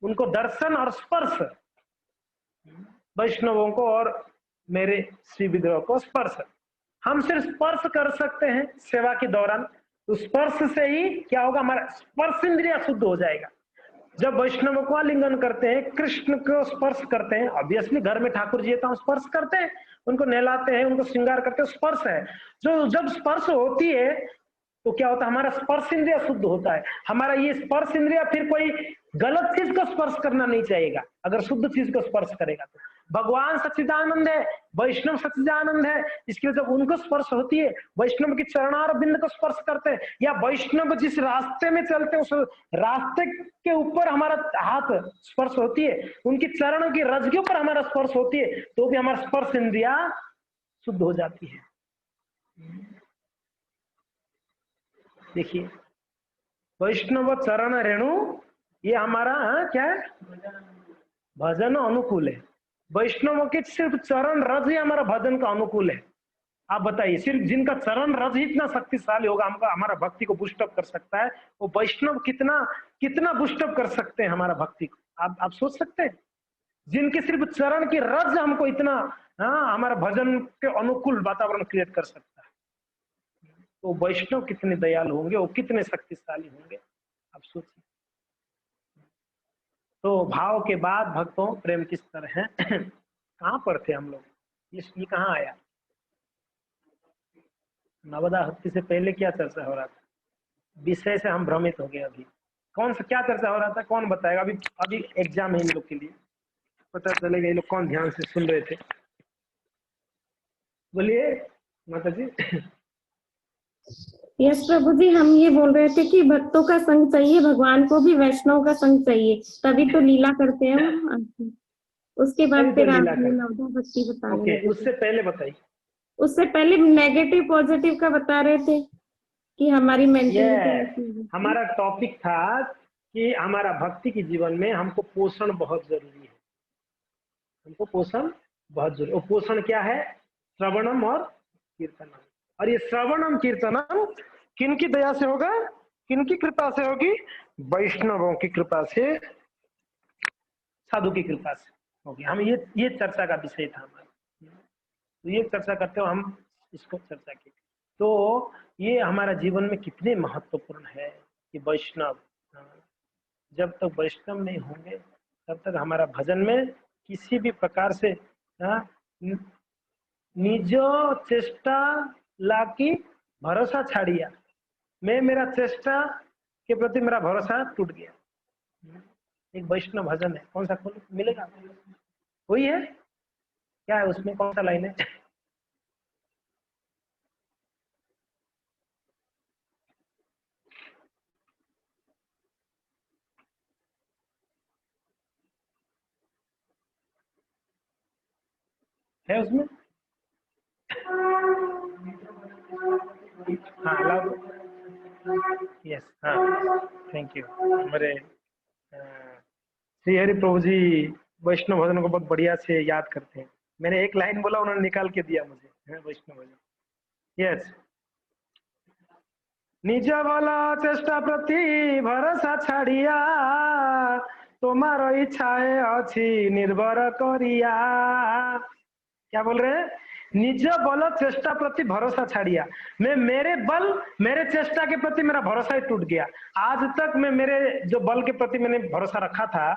उनको दर्शन और स्पर्श, वैष्णवों को और मेरे श्री विग्रह को स्पर्श, हम सिर्फ स्पर्श कर सकते हैं सेवा के दौरान। तो स्पर्श से ही क्या होगा, हमारा स्पर्श इंद्रिय शुद्ध हो जाएगा। जब वैष्णव को आलिंगन करते हैं, कृष्ण को स्पर्श करते हैं, ऑब्वियसली घर में ठाकुर जी है तो हम स्पर्श करते हैं, उनको नहलाते हैं, उनको श्रृंगार करते हैं, स्पर्श है। जो जब स्पर्श होती है तो क्या होता है, हमारा स्पर्श इंद्रिय शुद्ध होता है। हमारा ये स्पर्श इंद्रिय फिर कोई गलत चीज को स्पर्श करना नहीं चाहिएगा, अगर शुद्ध चीज को स्पर्श करेगा तो। भगवान सच्चिदानंद है, वैष्णव सच्चिदानंद है, इसके लिए जब उनको स्पर्श होती है, वैष्णव की चरणार बिंद को स्पर्श करते हैं, या वैष्णव जिस रास्ते में चलते हैं उस रास्ते के ऊपर हमारा हाथ स्पर्श होती है, उनकी चरणों की रज के ऊपर हमारा स्पर्श होती है, तो भी हमारा स्पर्श इंद्रिया शुद्ध हो जाती है। देखिए वैष्णव चरण रेणु, ये हमारा क्या है, भजन अनुकूल है। वैष्णव के सिर्फ चरण रज ही हमारा भजन का अनुकूल है। आप बताइए, सिर्फ जिनका चरण रज ही इतना शक्तिशाली होगा, हमका हमारा भक्ति को बूस्टअप कर सकता है, वो वैष्णव कितना कितना बूस्टअप कर सकते हैं हमारा भक्ति को, आप सोच सकते हैं। जिनके सिर्फ चरण की रज हमको इतना हमारा भजन के अनुकूल वातावरण क्रिएट कर सकता है, तो वैष्णव कितने दयालु होंगे, वो कितने शक्तिशाली होंगे, आप सोचिए। तो भाव के बाद भक्तों प्रेम किस तरह है। कहाँ पर थे हम लोग, ये कहाँ आया। नवदा हस्ती से पहले क्या चर्चा हो रहा था, विषय से हम भ्रमित हो गए। अभी कौन सा क्या चर्चा हो रहा था, कौन बताएगा। अभी अभी एग्जाम है इन लोग के लिए, पता चलेगा ये लोग कौन ध्यान से सुन रहे थे। बोलिए माता जी। यस प्रभु जी, हम ये बोल रहे थे कि भक्तों का संग चाहिए, भगवान को भी वैष्णव का संग चाहिए, तभी तो लीला करते हैं। उसके बाद फिर आप नवधा भक्ति बताने लगे। उससे पहले बताइए, उससे पहले नेगेटिव पॉजिटिव का बता रहे थे कि हमारी मेंटेलिटी। हमारा टॉपिक था कि हमारा भक्ति के जीवन में हमको पोषण बहुत जरूरी है, हमको पोषण बहुत जरूरी। और पोषण क्या है, श्रवणम और कीर्तनम। और ये श्रवणम कीर्तनम किनकी दया से होगा, किनकी कृपा से होगी, वैष्णवों की कृपा से, साधु की कृपा से होगी। हम ये चर्चा का विषय था हमारा, तो ये चर्चा करते हो हम इसको चर्चा की। तो ये हमारा जीवन में कितने महत्वपूर्ण है कि वैष्णव, जब तक वैष्णव नहीं होंगे तब तक हमारा भजन में किसी भी प्रकार से निज चेष्टा लाकी भरोसा छाड़िया, मैं मेरा चेष्टा के प्रति मेरा भरोसा टूट गया। एक वैष्णव भजन है, कौन सा खोल मिलेगा, वही है क्या है, उसमें कौन सा लाइन है उसमें। हाँ लाओ, यस, हाँ थैंक यू। हमारे श्री हरि प्रभु जी वैष्णव भजन को बहुत बढ़िया से याद करते हैं। मैंने एक लाइन बोला, उन्होंने निकाल के दिया मुझे, वैष्णव भजन। यस, निज बल चेष्टा प्रति भरोसा छाड़िया तुम्हार इच्छाए अच्छी निर्भर करिया। क्या बोल रहे हैं? निज बल चेष्टा प्रति भरोसा छाड़िया। मैं मेरे बल मेरे चेष्टा के प्रति मेरा भरोसा ही टूट गया। आज तक मैं मेरे जो बल के प्रति मैंने भरोसा रखा था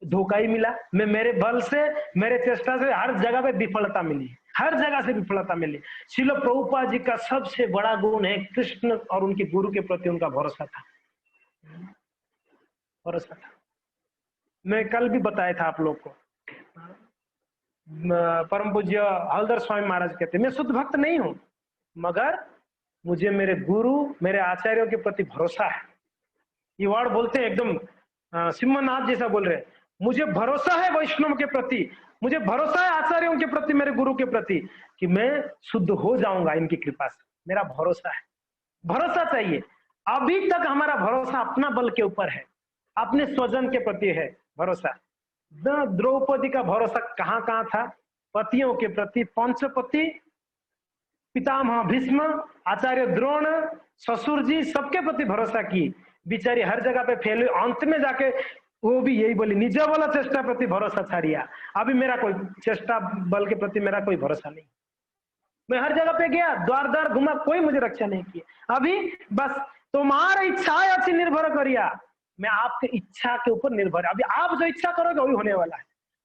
धोखा ही मिला। मैं मेरे बल से मेरे चेष्टा से हर जगह पे विफलता मिली, हर जगह से विफलता मिली। श्रील प्रभुपाद जी का सबसे बड़ा गुण है कृष्ण और उनके गुरु के प्रति उनका भरोसा था, भरोसा था। मैं कल भी बताया था आप लोग को, परम पूज्य हलधर स्वामी महाराज कहते मैं शुद्ध भक्त नहीं हूं मगर मुझे मेरे गुरु मेरे आचार्यों के प्रति भरोसा है। ये वर्ड बोलते हैं एकदम सिम्मनाथ जैसा बोल रहे हैं, मुझे भरोसा है वैष्णव के प्रति, मुझे भरोसा है आचार्यों के प्रति, मेरे गुरु के प्रति कि मैं शुद्ध हो जाऊंगा इनकी कृपा से। मेरा भरोसा है, भरोसा चाहिए। अभी तक हमारा भरोसा अपना बल के ऊपर है, अपने स्वजन के प्रति है भरोसा। द्रौपदी का भरोसा कहाँ कहाँ था? पतियों के प्रति, पंचपति, पितामह भीष्म, आचार्य द्रोण, ससुर जी, सबके प्रति भरोसा की। बिचारी हर जगह पे फेल हुई, अंत में जाके वो भी यही बोली निज बल चेष्टा प्रति भरोसा छाड़िया। अभी मेरा कोई चेष्टा बल के प्रति मेरा कोई भरोसा नहीं। मैं हर जगह पे गया, द्वार द्वार घुमा, कोई मुझे रक्षा नहीं किया। अभी बस तुम्हारा इच्छा अच्छी निर्भर करिया, मैं आपके इच्छा के ऊपर निर्भर है। अभी आप जो इच्छा करोगे वही होने वाला है।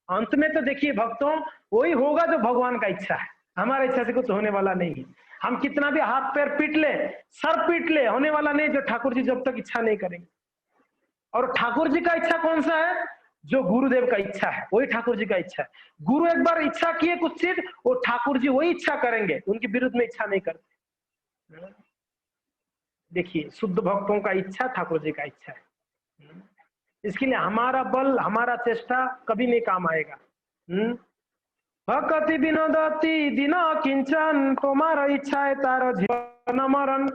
अंत में तो देखिए भक्तों, वही होगा जो भगवान का इच्छा है, हमारा इच्छा से कुछ होने वाला नहीं है। हम कितना भी हाथ पैर पीट ले, सर पीट ले, होने वाला नहीं जो ठाकुर जी जब तक इच्छा नहीं करेंगे। और ठाकुर जी का इच्छा कौन सा है? जो गुरुदेव का इच्छा है वही ठाकुर जी का इच्छा है। गुरु एक बार इच्छा किए कुछ चीज, वो ठाकुर जी वही इच्छा करेंगे, उनके विरुद्ध में इच्छा नहीं करते। देखिए शुद्ध भक्तों का इच्छा ठाकुर जी का इच्छा है। इसके लिए हमारा बल हमारा चेष्टा कभी नहीं काम आएगा। भक्ति विनोदती दिन किंचन तुम्हारा इच्छा है तारा जीवन मरण।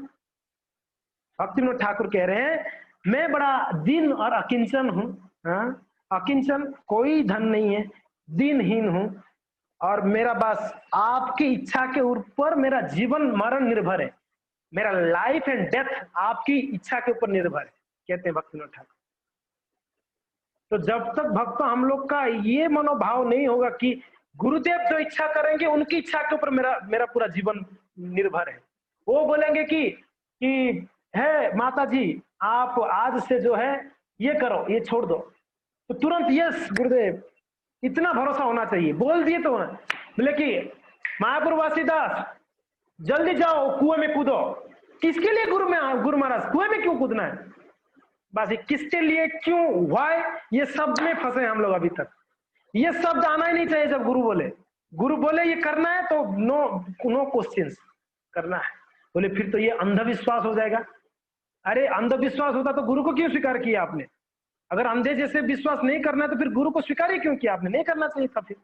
भक्ति विनोद ठाकुर कह रहे हैं मैं बड़ा दीन और अकिंचन हूँ। अकिंचन, कोई धन नहीं है, दीनहीन हूँ, और मेरा बस आपकी इच्छा के ऊपर मेरा जीवन मरण निर्भर है। मेरा लाइफ एंड डेथ आपकी इच्छा के ऊपर निर्भर है, कहते हैं भक्ति विनोद ठाकुर। तो जब तक भक्त हम लोग का ये मनोभाव नहीं होगा कि गुरुदेव जो इच्छा करेंगे उनकी इच्छा के ऊपर मेरा पूरा जीवन निर्भर है। वो बोलेंगे कि है माता जी आप आज से जो है ये करो, ये छोड़ दो, तो तुरंत यस गुरुदेव, इतना भरोसा होना चाहिए। बोल दिए तो बोले कि मायापुर वासीदास जल्दी जाओ कुएं में कूदो। किसके लिए गुरु महाराज कुएं में क्यों कूदना है? बस किसके लिए, क्यों, व्हाई, ये शब्द में फंसे हम लोग अभी तक। ये शब्द आना ही नहीं चाहिए। जब गुरु बोले ये करना है तो नो क्वेश्चंस करना है। बोले फिर तो ये अंधविश्वास हो जाएगा। अरे अंधविश्वास होता तो गुरु को क्यों स्वीकार किया आपने? अगर अंधे जैसे विश्वास नहीं करना है तो फिर गुरु को स्वीकार ही क्यों किया आपने? नहीं करना चाहिए था। फिर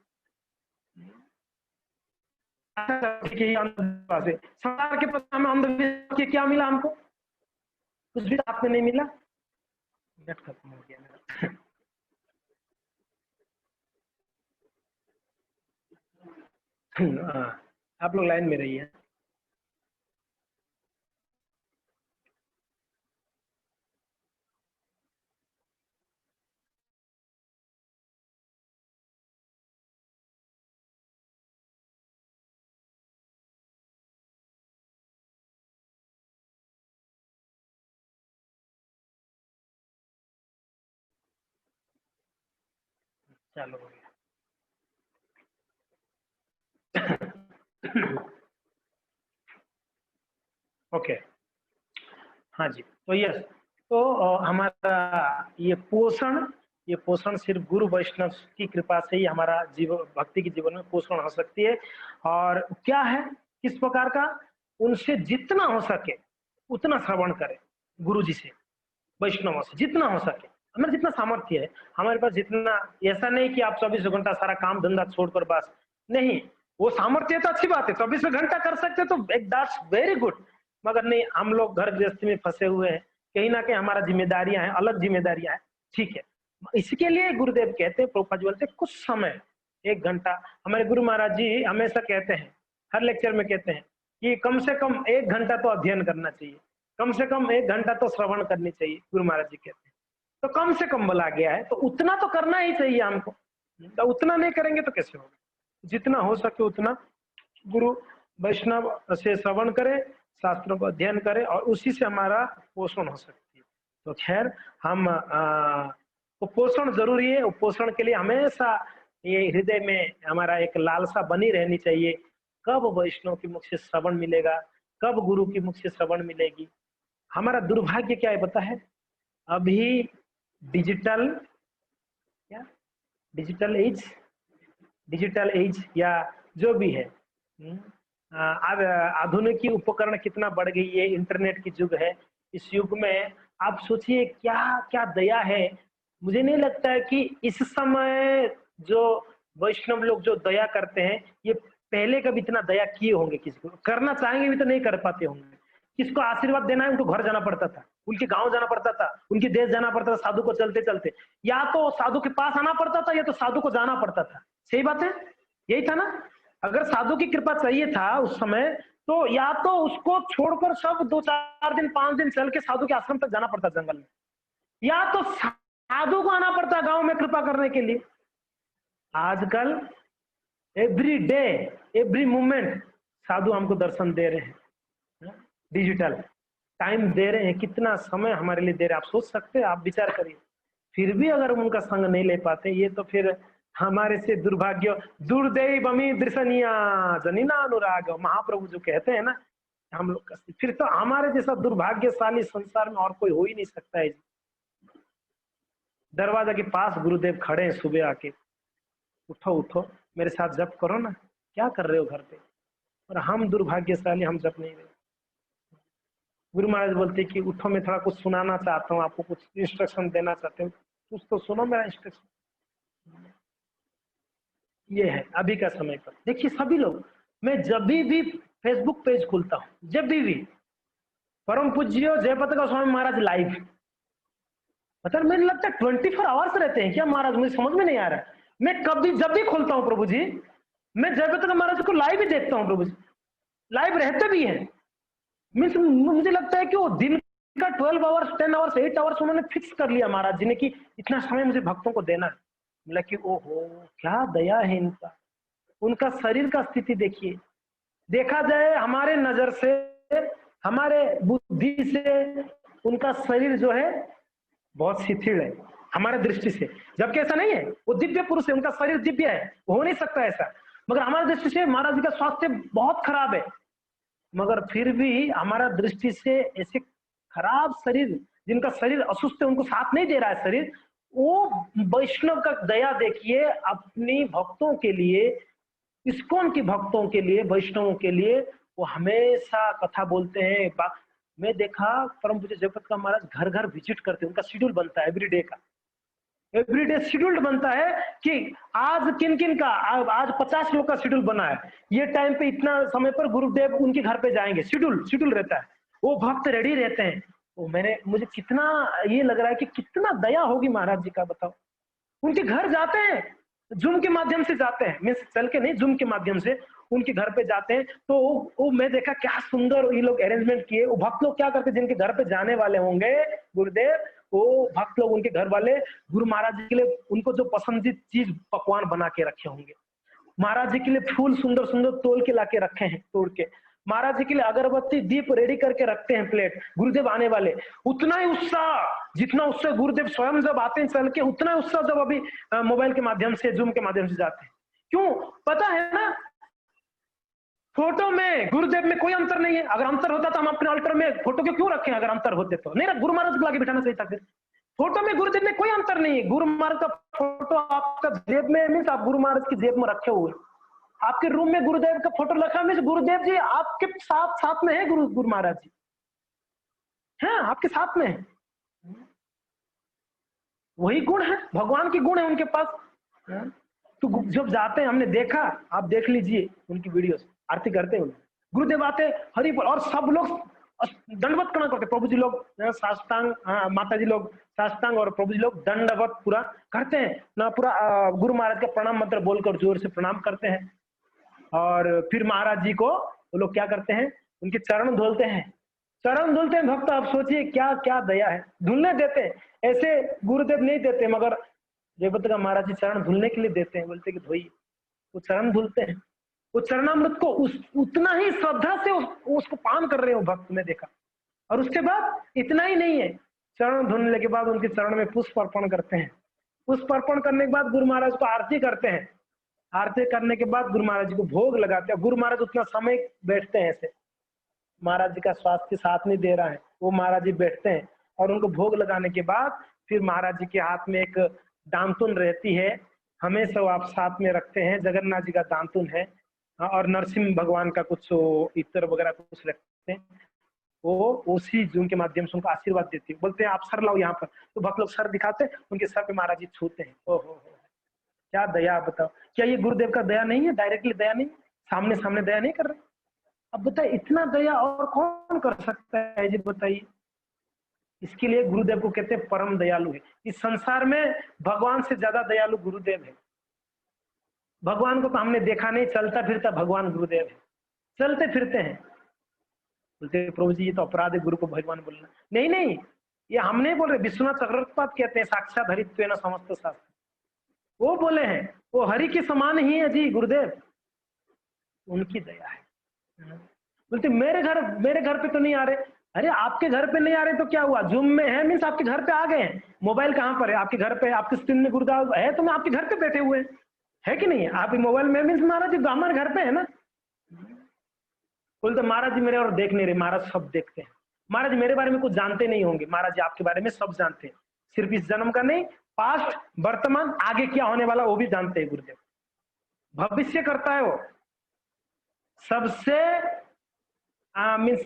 अंधविश्वास है संसार के प्रति हमें अंधविश्वास के क्या मिला? हमको कुछ भी आपने नहीं मिला। नेट खत्म हो गया मेरा। आप लोग लाइन में रहिए। चालू हो गया। ओके, हाँ जी। तो यस, तो हमारा ये पोषण सिर्फ गुरु वैष्णव की कृपा से ही हमारा जीवन भक्ति के जीवन में पोषण हो सकती है। और क्या है, किस प्रकार का? उनसे जितना हो सके उतना श्रवण करें, गुरु जी से, वैष्णव से जितना हो सके। हमारे जितना सामर्थ्य है, हमारे पास जितना, ऐसा नहीं कि आप 24 घंटा सारा काम धंधा छोड़कर बस नहीं, वो सामर्थ्य तो अच्छी बात है, 24 घंटा कर सकते तो एक दैट्स वेरी गुड। मगर नहीं, हम लोग घर गृहस्थी में फंसे हुए हैं, कहीं ना कहीं हमारा जिम्मेदारियां हैं, अलग जिम्मेदारियां हैं, ठीक है। इसके लिए गुरुदेव कहते हैं, प्रभुपाद जी बोलते हैं कुछ समय 1 घंटा। हमारे गुरु महाराज जी हमेशा कहते हैं, हर लेक्चर में कहते हैं कि कम से कम 1 घंटा तो अध्ययन करना चाहिए, कम से कम 1 घंटा तो श्रवण करनी चाहिए, गुरु महाराज जी कहते हैं। तो कम से कम बोला गया है, तो उतना तो करना ही चाहिए हमको। तो उतना नहीं करेंगे तो कैसे होगा? जितना हो सके उतना गुरु वैष्णव से श्रवण करें, शास्त्रों को अध्ययन करें, और उसी से हमारा पोषण हो सकती है। तो खैर हम पोषण जरूरी है। पोषण के लिए हमेशा ये हृदय में हमारा एक लालसा बनी रहनी चाहिए, कब वैष्णव की मुख से श्रवण मिलेगा, कब गुरु की मुख से श्रवण मिलेगी। हमारा दुर्भाग्य क्या है पता है? अभी डिजिटल एज या जो भी है, आधुनिक उपकरण कितना बढ़ गई है, इंटरनेट की युग है। इस युग में आप सोचिए क्या क्या दया है। मुझे नहीं लगता है कि इस समय जो वैष्णव लोग जो दया करते हैं, ये पहले कभी इतना दया किए होंगे। किसी को करना चाहेंगे भी तो नहीं कर पाते होंगे। किसको आशीर्वाद देना है उनको घर जाना पड़ता था, उनके गांव जाना पड़ता था, उनके देश जाना पड़ता था, साधु को चलते चलते, या तो साधु के पास आना पड़ता था या तो साधु को जाना पड़ता था। सही बात है, यही था ना? अगर साधु की कृपा चाहिए था उस समय, तो या तो उसको छोड़कर सब 2-4 दिन 5 दिन चल के साधु के आश्रम तक जाना पड़ता जंगल में, या तो साधु को आना पड़ता गांव में कृपा करने के लिए। आजकल एवरी डे एवरी मोमेंट साधु हमको दर्शन दे रहे हैं, डिजिटल टाइम दे रहे हैं। कितना समय हमारे लिए दे रहे हैं, आप सोच सकते हैं, आप विचार करिए। फिर भी अगर हम उनका संग नहीं ले पाते, ये तो फिर हमारे से दुर्भाग्य। दुर्दैवमी दृशनिया जनिना अनुराग, महाप्रभु जो कहते हैं ना हम लोग का, फिर तो हमारे जैसा दुर्भाग्यशाली संसार में और कोई हो ही नहीं सकता है। दरवाजा के पास गुरुदेव खड़े हैं सुबह आके, उठो उठो मेरे साथ जप करो ना, क्या कर रहे हो घर पे? और हम दुर्भाग्यशाली, हम जप नहीं रहे। गुरु महाराज बोलते कि उठो, मैं थोड़ा कुछ सुनाना चाहता हूँ आपको, कुछ इंस्ट्रक्शन देना चाहते हूँ, कुछ तो सुनो मेरा इंस्ट्रक्शन। ये है अभी का समय पर। देखिए सभी लोग, मैं जब भी फेसबुक पेज खुलता हूँ, जब भी परम पूज्य जयपताका गोस्वामी महाराज लाइव, मतलब मुझे लगता है 24 आवर्स रहते हैं क्या महाराज? मुझे समझ में नहीं आ रहा है। मैं कभी जब भी खोलता हूँ प्रभु जी, मैं जयपताका महाराज को लाइव ही देखता हूँ। प्रभु जी लाइव रहते भी है। मुझे लगता है कि वो दिन का 12 आवर्स 10 आवर्स 8 आवर्स उन्होंने फिक्स कर लिया महाराज जी ने कि इतना समय मुझे भक्तों को देना है। बोला कि ओहो क्या दया है इनका। उनका शरीर का स्थिति देखिए, देखा जाए हमारे नजर से, हमारे बुद्धि से उनका शरीर जो है बहुत शिथिल है हमारे दृष्टि से, जबकि ऐसा नहीं है। वो दिव्य पुरुष है, उनका शरीर दिव्य है, हो नहीं सकता ऐसा। मगर हमारी दृष्टि से महाराज जी का स्वास्थ्य बहुत खराब है, मगर फिर भी हमारा दृष्टि से ऐसे खराब शरीर, जिनका शरीर असुस्थ है, उनको साथ नहीं दे रहा है शरीर। वो वैष्णव का दया देखिए अपनी भक्तों के लिए, इस्कॉन की भक्तों के लिए, वैष्णवों के लिए वो हमेशा कथा बोलते हैं। मैं देखा परम पूज्य जयपताका महाराज घर घर विजिट करते हैं, उनका शेड्यूल बनता है एवरीडे का, एवरीडे शेड्यूल्ड बनता है कि आज किन किन का, आज 50 लोग का शेड्यूल बना है, ये टाइम पे इतना समय पर गुरुदेव उनके घर पे जाएंगे। शेड्यूल रहता है, वो भक्त रेडी रहते हैं। वो मुझे कितना ये लग रहा है कि कितना दया होगी महाराज जी का, बताओ। उनके घर जाते हैं, जूम के माध्यम से जाते हैं, मीन्स चल के नहीं, जूम के माध्यम से उनके घर पे जाते हैं। तो वो मैं देखा क्या सुंदर ये लोग अरेंजमेंट किए। वो भक्त लोग क्या करते हैं, जिनके घर पे जाने वाले होंगे गुरुदेव, वो भक्त लोग उनके घर वाले गुरु महाराज जी के लिए उनको जो पसंदीदा चीज पकवान बना के रखे होंगे, महाराज जी के लिए फूल सुंदर सुंदर तोल के लाके रखे हैं, तोड़ के महाराज जी के लिए अगरबत्ती दीप रेडी करके रखते हैं प्लेट, गुरुदेव आने वाले। उतना ही उत्साह, जितना उत्साह गुरुदेव स्वयं जब आते हैं चल के, उतना ही उत्साह जब अभी मोबाइल के माध्यम से, जूम के माध्यम से जाते हैं। क्यों पता है ना, फोटो में गुरुदेव में कोई अंतर नहीं है। अगर अंतर होता तो हम अपने अल्टर में फोटो के क्यों रखें? अगर अंतर होते तो नहीं, गुरु महाराज को लाके बिठाना चाहिए था। फिर फोटो में गुरुदेव में कोई अंतर नहीं है। गुरु महाराज का फोटो आपका जेब में, मीन्स आप गुरु महाराज की जेब में रखे हुए, आपके रूम में गुरुदेव का फोटो रखा, मीन्स गुरुदेव जी आपके साथ में है, गुरु महाराज जी है आपके साथ में है। वही गुण है, भगवान की गुण है उनके पास। तो जब जाते हैं, हमने देखा, आप देख लीजिए उनकी वीडियोस, आरती करते हैं गुरुदेव आते हरि बोल, और सब लोग दंडवत करना करते, प्रभु जी लोग साष्टांग, माता जी लोग साष्टांग, और प्रभु जी लोग दंडवत पूरा करते हैं ना, पूरा गुरु महाराज का प्रणाम मंत्र बोलकर जोर से प्रणाम करते हैं। और फिर महाराज जी को वो लोग क्या करते हैं, उनके चरण धुलते हैं, चरण धुलते हैं भक्त। आप सोचिए क्या क्या दया है, धुलने देते हैं। ऐसे गुरुदेव नहीं देते, मगर जयपत का महाराज जी चरण धुलने के लिए देते हैं, बोलते कि धोइए। वो चरण धुलते हैं, वो चरणामृत को उतना ही श्रद्धा से उसको पान कर रहे हो भक्त ने देखा। और उसके बाद इतना ही नहीं है, चरण धुलने के बाद उनके चरण में पुष्प अर्पण करते हैं। पुष्प अर्पण करने के बाद गुरु महाराज को आरती करते हैं। आरती करने के बाद गुरु महाराज जी को भोग लगाते हैं। गुरु महाराज उतना समय बैठते हैं, ऐसे महाराज जी का स्वास्थ्य साथ नहीं दे रहा है, वो महाराज जी बैठते हैं और उनको भोग लगाने के बाद फिर महाराज जी के हाथ में एक दांतुन रहती है, हमेशा वो आप साथ में रखते हैं। जगन्नाथ जी का दांतुन है और नरसिंह भगवान का कुछ इत्र वगैरह कुछ रखते हैं। वो उसी उनके माध्यम से उनको आशीर्वाद देती है। बोलते हैं आप सर लाओ यहाँ पर, तो भक्त लोग सर दिखाते हैं, उनके सर पे महाराज जी छूते हैं। ओहो क्या दया, बताओ क्या ये गुरुदेव का दया नहीं है? डायरेक्टली दया नहीं, सामने सामने दया नहीं कर रहे। अब बताइए इतना दया और कौन कर सकता है जी, बताइए। इसके लिए गुरुदेव को कहते हैं परम दयालु है। इस संसार में भगवान से ज्यादा दयालु गुरुदेव है। भगवान को तो हमने देखा नहीं, चलता फिरता भगवान गुरुदेव है, चलते फिरते हैं। बोलते प्रभु जी ये तो अपराध है गुरु को भगवान बोलना। नहीं नहीं, ये हम नहीं बोल रहे, विश्वनाथ चक्रवर्ती कहते हैं साक्षात हरित्वेन समस्त शास्त्र, वो बोले हैं, वो हरि के समान ही है जी गुरुदेव, उनकी दया है। बोलते मेरे घर पे तो नहीं आ रहे। अरे आपके घर पे नहीं आ रहे तो क्या हुआ, जूम में है मीन्स आपके घर पे आ गए हैं। मोबाइल कहाँ पर है? आपके घर पे, आपके स्क्रीन में गुरुदेव है तो मैं आपके घर पे बैठे हुए है कि नहीं? आप मोबाइल में मीन्स महाराज जी हमारे घर पे है ना। बोलते महाराज जी मेरे और देख नहीं रहे। महाराज सब देखते हैं। महाराज जी मेरे बारे में कुछ जानते नहीं होंगे, महाराज जी आपके बारे में सब जानते हैं, सिर्फ इस जन्म का नहीं, पास्ट वर्तमान आगे क्या होने वाला वो भी जानते हैं गुरुदेव। भविष्य करता है वो, सबसे मीन्स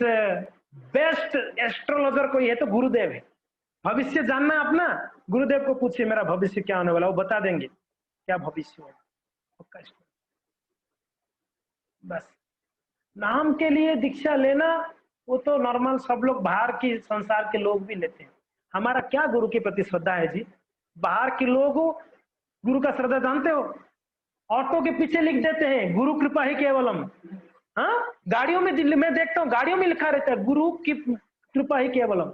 बेस्ट एस्ट्रोलॉजर कोई है तो गुरुदेव है। भविष्य जानना है अपना, गुरुदेव को पूछिए मेरा भविष्य क्या होने वाला, वो बता देंगे क्या भविष्य होगा। बस नाम के लिए दीक्षा लेना वो तो नॉर्मल सब लोग, बाहर की संसार के लोग भी लेते हैं। हमारा क्या गुरु के प्रति श्रद्धा है जी? बाहर के लोग गुरु का श्रद्धा जानते हो, ऑटो के पीछे लिख देते हैं गुरु कृपा ही केवलम। हाँ, गाड़ियों में मैं देखता हूँ गाड़ियों में लिखा रहता है गुरु की कृपा ही केवलम।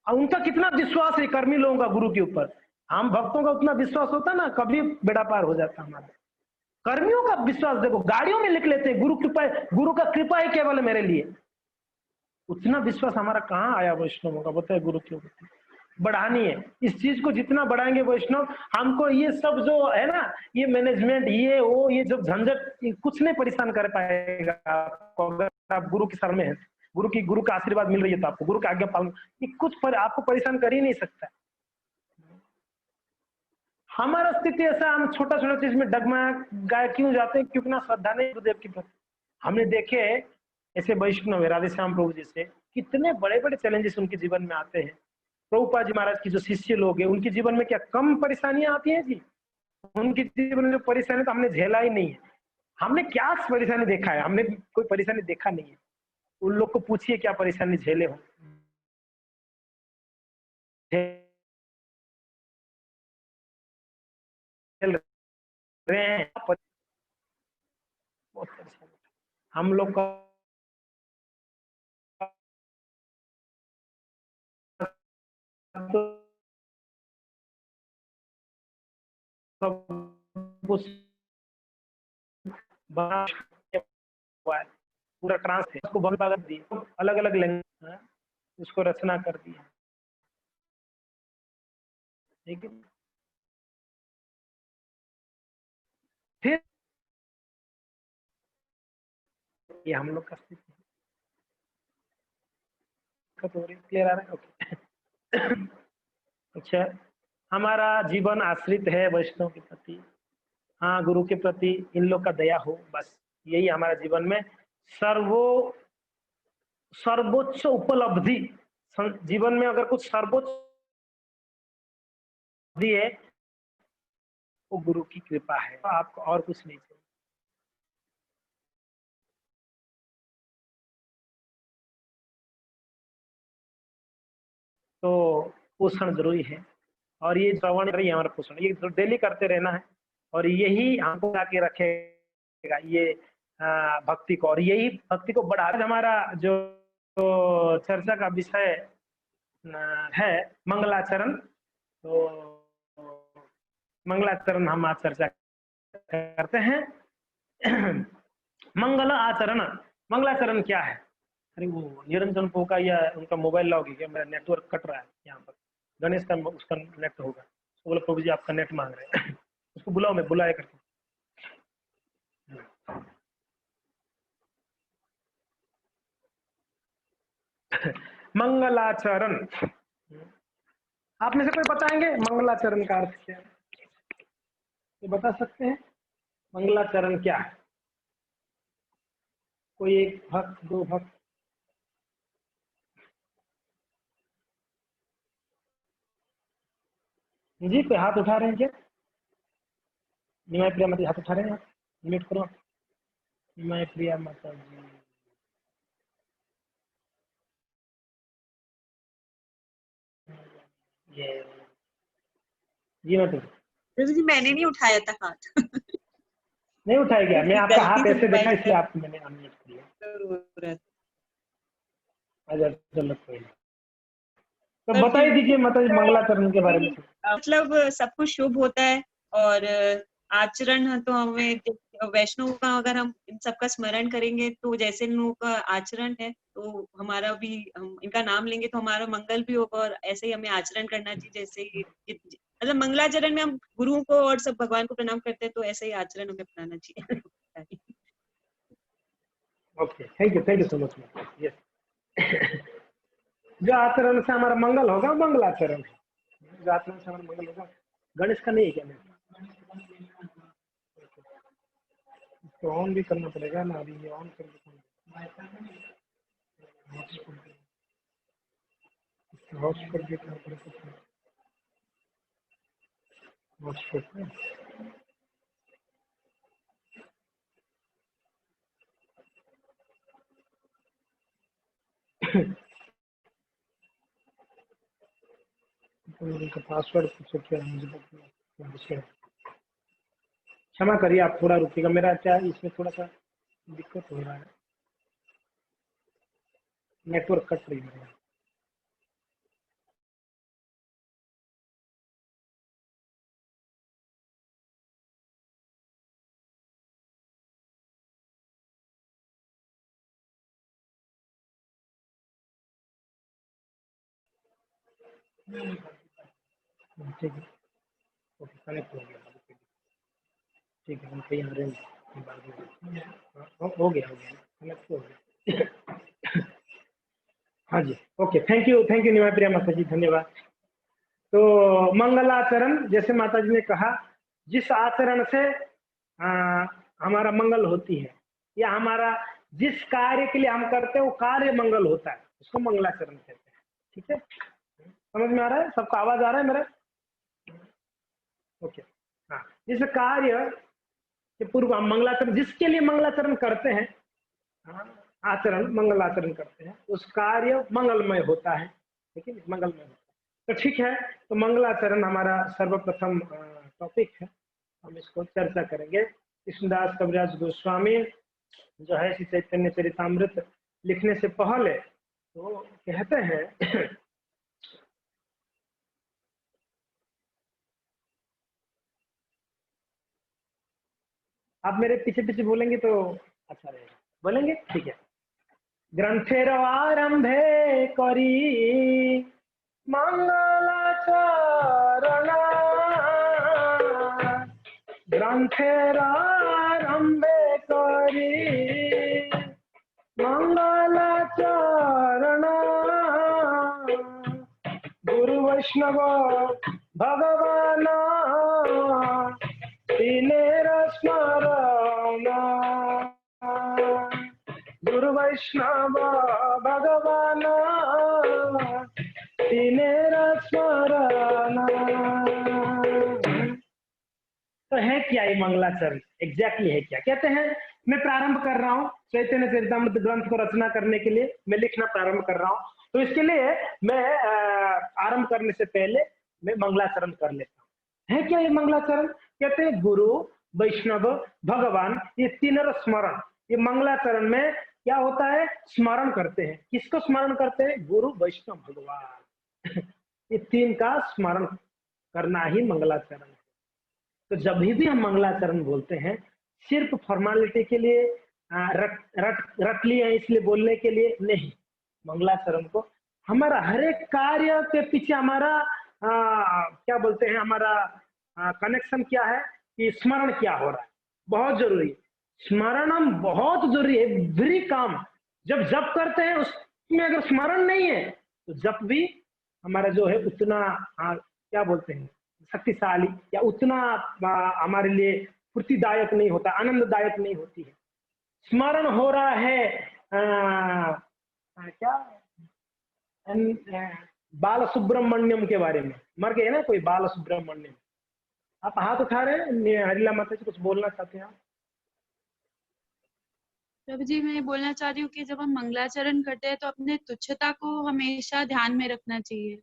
उनका कितना विश्वास है कर्मी लोगों का गुरु के ऊपर। हम भक्तों का उतना विश्वास होता ना, कभी बेड़ा पार हो जाता हमारा। कर्मियों का विश्वास देखो, गाड़ियों में लिख लेते हैं गुरु कृपा, गुरु का कृपा ही केवल है मेरे लिए। उतना विश्वास हमारा कहाँ आया वैष्णवों का, बताए गुरु के ऊपर। बढ़ानी है इस चीज को, जितना बढ़ाएंगे वैष्णव, हमको ये सब जो है ना, ये मैनेजमेंट, ये वो, ये जो झंझट, कुछ नहीं परेशान कर पाएगा आपको। अगर आप गुरु की शरण में है, गुरु का आशीर्वाद मिल रही है तो आपको गुरु का आज्ञा पालन, ये कुछ आपको परेशान कर ही नहीं सकता। हमारा स्थिति ऐसा, हम छोटा छोटा चीज में डगमगाए क्यों जाते हैं? क्योंकि ना श्रद्धा नहीं गुरुदेव की प्रति। हमने देखे ऐसे वैष्णव राधे श्याम प्रभु जी से कितने बड़े बड़े चैलेंजेस उनके जीवन में आते हैं। प्रभुपाद जी महाराज की जो शिष्य लोग हैं उनके जीवन में क्या कम परेशानियां आती हैं जी? उनके जीवन में जो परेशानी तो हमने झेला ही नहीं है। हमने क्या परेशानी देखा है? हमने कोई परेशानी देखा नहीं है। उन लोग को पूछिए क्या परेशानी झेले हो। हम लोग का पूरा ट्रांस है, उसको बंद दिए, अलग अलग लैंग्वेज उसको रचना कर दी है। ठीक है, फिर ये हम लोग का स्थिति क्लियर आ रहा है? ओके। अच्छा, हमारा जीवन आश्रित है वैष्णव के प्रति, हाँ गुरु के प्रति इन लोग का दया हो, बस यही हमारा जीवन में सर्वोच्च उपलब्धि। जीवन में अगर कुछ सर्वोच्च है वो गुरु की कृपा है, आपको और कुछ नहीं चाहिए। तो पोषण जरूरी है, और ये श्रवण रही हमारा पोषण, ये डेली करते रहना है, और यही हमको आके रखेगा। ये भक्ति को, और यही भक्ति को बढ़ा। हमारा जो चर्चा का विषय है मंगलाचरण, तो मंगलाचरण हम आज चर्चा करते हैं। मंगल आचरण, मंगलाचरण क्या है? अरे वो निरंजन को का या उनका मोबाइल लॉग है क्या? मेरा नेटवर्क कट रहा है यहाँ पर। गणेश का उसका नेट होगा, तो बोला प्रभु जी आपका नेट मांग रहे हैं। उसको बुलाओ, मैं बुलाया करता हूँ। मंगलाचरण, आप में से कोई बताएंगे मंगलाचरण का अर्थ क्या है? ये बता सकते हैं मंगलाचरण क्या है? कोई एक भक्त, दो भक्त? जी कोई हाथ उठा रहे हैं क्या? निमाय प्रिया माता हाथ उठा रहे हैं, आप म्यूट करो। निमाय प्रिया माता जी, ये जी मतलब प्रभु जी मैंने नहीं उठाया था हाथ। नहीं उठाया गया, मैं आपका हाथ ऐसे देखा मोबाइल इसलिए आपको मैंने अनम्यूट किया। अच्छा चलो कोई नहीं, तो बता ही दीजिए माता जी मंगलाचरण के बारे में। मतलब सब कुछ शुभ होता है, और आचरण तो हमें वैष्णव का अगर हम इन सबका स्मरण करेंगे तो जैसे इन लोगों का आचरण है तो हमारा भी, हम इनका नाम लेंगे तो हमारा मंगल भी होगा, और ऐसे ही हमें आचरण करना चाहिए। जैसे मतलब मंगलाचरण में हम गुरुओं को और सब भगवान को प्रणाम करते हैं, तो ऐसे ही आचरण हमें अपनाना चाहिए। Okay, thank you so much. Yes, जो आचरण से हमारा मंगल होगा मंगलाचरण है। जो आचरण से हमारा मंगल होगा। गणेश का नहीं है क्या? इसको ऑन भी करना पड़ेगा ना, अभी ये ऑन कर हॉटस्पॉट भी करना पड़ेगा। हॉटस्पॉट में उनका पासवर्ड पूछो क्या है, मुझे क्षमा करिए, आप थोड़ा रुकिएगा, मेरा क्या इसमें थोड़ा सा दिक्कत हो रहा है, नेटवर्क कट रही है। ठीक है, ओके कनेक्ट हो गया। ठीक है, हम कहीं आ रहे हैं, हो गया कनेक्ट हो गया। हाँ जी, ओके, थैंक यू निमाय प्रिया माता जी, धन्यवाद। तो मंगलाचरण, जैसे माता जी ने कहा, जिस आचरण से हमारा मंगल होती है, या हमारा जिस कार्य के लिए हम करते हैं वो कार्य मंगल होता है, उसको मंगलाचरण कहते हैं। ठीक है, समझ में आ रहा है? सबको आवाज आ रहा है मेरा? ओके, हाँ, जिस कार्य के पूर्व हम मंगलाचरण, जिसके लिए मंगलाचरण करते हैं, आचरण मंगलाचरण करते हैं, उस कार्य मंगलमय होता है। ठीक है, मंगलमय होता है। तो ठीक है, तो मंगलाचरण हमारा सर्वप्रथम टॉपिक है, हम इसको चर्चा करेंगे। कृष्णदास कविराज गोस्वामी जो है श्री चैतन्य चरितामृत लिखने से पहले तो कहते हैं आप मेरे पीछे पीछे बोलेंगे तो अच्छा रहेगा। बोलेंगे? ठीक है। ग्रंथेर आरंभे करी मंगलाचरण, ग्रंथेर आरंभे करी मंगलाचरण, गुरु वैष्णव भगवान तीनेर स्मरण, गुरु वैष्णव भगवान तीनेर स्मरण। तो है क्या ये मंगलाचरण? एग्जैक्टली है क्या? कहते हैं मैं प्रारंभ कर रहा हूँ चैतन्य चरितामृत ग्रंथ को रचना करने के लिए, मैं लिखना प्रारंभ कर रहा हूँ, तो इसके लिए मैं आरंभ करने से पहले मैं मंगलाचरण कर लेता हूँ। है क्या ये मंगलाचरण? कहते हैं गुरु वैष्णव भगवान, ये तीनों स्मरण, ये मंगलाचरण में क्या होता है, स्मरण करते हैं। किसको स्मरण करते हैं, गुरु वैष्णव भगवान ये तीन का स्मरण करना ही मंगलाचरण है। तो जब भी हम मंगलाचरण बोलते हैं सिर्फ फॉर्मेलिटी के लिए रट लिए हैं इसलिए बोलने के लिए नहीं, मंगलाचरण को हमारा हर एक कार्य के पीछे हमारा क्या बोलते हैं, हमारा कनेक्शन क्या है कि स्मरण क्या हो रहा है, बहुत जरूरी है। स्मरणम बहुत जरूरी है। एवरी काम जब जप करते हैं उसमें अगर स्मरण नहीं है तो जप भी हमारा जो है उतना क्या बोलते हैं शक्तिशाली या उतना हमारे लिए पूर्तिदायक नहीं होता, आनंददायक नहीं होती है। स्मरण हो रहा है क्या बाल सुब्रमण्यम के बारे में, मर गए ना कोई बाल सुब्रमण्यम, आप हाथ उठा रहे हैं, हरिला माता जी कुछ बोलना चाहते हैं आप? प्रभु जी मैं बोलना चाह रही हूँ कि जब हम मंगलाचरण करते हैं तो अपने तुच्छता को हमेशा ध्यान में रखना चाहिए।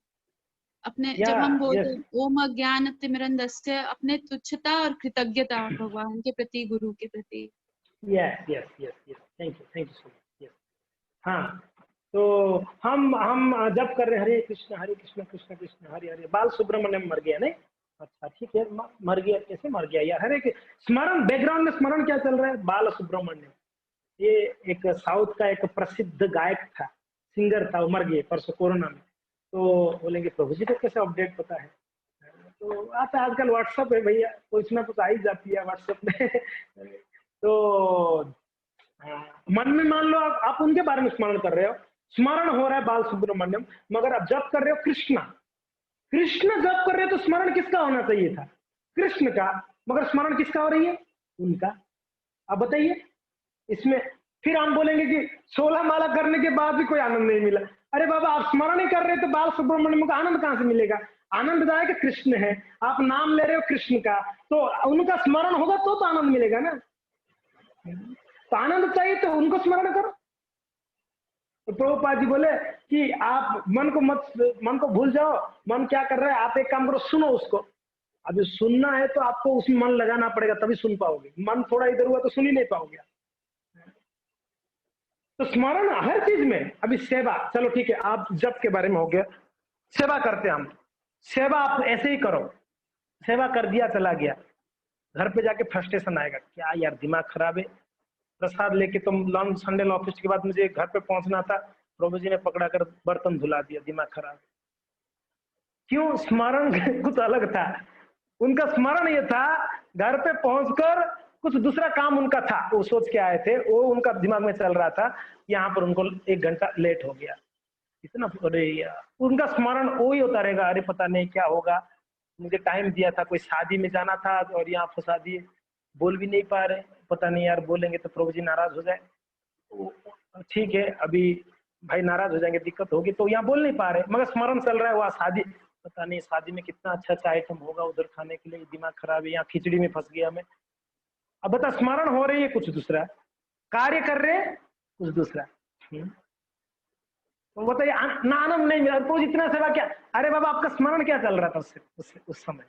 अपने जब हम बोलते हैं ओम अज्ञान तिमिरंधस्य, अपने तुच्छता और कृतज्ञता भगवान के प्रति, गुरु के प्रति। Yes yes yes yes, thank you so much. Yes, हाँ, तो हम जब कर रहे हरे कृष्ण कृष्ण कृष्ण हरे हरे, बाल सुब्रमण्यम मर गया नहीं, अच्छा ठीक है, मर गया, कैसे मर गया यार, हरे स्मरण, बैकग्राउंड में स्मरण क्या चल रहा है, बाल सुब्रमण्यम, ये एक साउथ का एक प्रसिद्ध गायक था, सिंगर था, वो मर गए परसों कोरोना में। तो बोलेंगे प्रभु जी को कैसे अपडेट पता है, तो आता आजकल व्हाट्सएप है भैया, कुछ ना कुछ आ ही जाती है व्हाट्सएप में तो मन में मान लो आप उनके बारे में स्मरण कर रहे हो, स्मरण हो रहा है बाल सुब्रमण्यम, मगर आप जप कर रहे हो कृष्ण जप कर रहे हो, तो स्मरण किसका होना चाहिए था, कृष्ण का, मगर स्मरण किसका हो रही है, उनका। अब बताइए इसमें फिर हम बोलेंगे कि 16 माला करने के बाद भी कोई आनंद नहीं मिला। अरे बाबा आप स्मरण ही कर रहे तो बाल सुब्रमण्यम का आनंद कहां से मिलेगा, आनंददायक कृष्ण है, आप नाम ले रहे हो कृष्ण का, तो उनका स्मरण होगा तो आनंद मिलेगा ना, तो आनंद चाहिए तो उनको स्मरण करो। तो प्रभुपाद जी बोले कि आप मन को भूल जाओ, मन क्या कर रहा है, आप एक काम करो, सुनो उसको। अभी सुनना है तो आपको उसमें मन लगाना पड़ेगा तभी सुन पाओगे, मन थोड़ा इधर हुआ तो सुन ही नहीं पाओगे। तो स्मरण हर चीज में। अभी सेवा, चलो ठीक है, आप जप के बारे में हो गया, सेवा करते हैं हम, सेवा आप ऐसे ही करो, सेवा कर दिया चला गया, घर पे जाके फ्रस्ट्रेशन आएगा, क्या यार दिमाग खराब है, प्रसाद लेके तुम लॉन्च संडे ऑफिस के बाद मुझे घर पे पहुंचना था, प्रभु जी ने पकड़ा कर बर्तन धुला दिया, दिमाग खराब। क्यों, स्मरण कुछ अलग था, उनका स्मरण ये था घर पे पहुंचकर कुछ दूसरा काम उनका था, वो सोच के आए थे, वो उनका दिमाग में चल रहा था, यहाँ पर उनको 1 घंटा लेट हो गया, इतना, अरे उनका स्मरण वही होता रहेगा, अरे पता नहीं क्या होगा, मुझे टाइम दिया था, कोई शादी में जाना था और यहाँ फंसा दिए, बोल भी नहीं पा रहे, पता नहीं यार बोलेंगे तो प्रभु जी नाराज हो जाए, ठीक है अभी भाई नाराज हो जाएंगे, दिक्कत होगी, तो यहाँ बोल नहीं पा रहे, मगर स्मरण चल रहा है, वहाँ शादी, पता नहीं शादी में कितना अच्छा अच्छा आइटम होगा उधर खाने के लिए, दिमाग खराब है, यहाँ खिचड़ी में फंस गया मैं। अब बता, स्मरण हो रही है कुछ दूसरा, कार्य कर रहे हैं कुछ दूसरा, तो बताइए ना, आनंद नहीं मिला, तो इतना सेवा क्या, अरे बाबा आपका स्मरण क्या चल रहा था उस समय।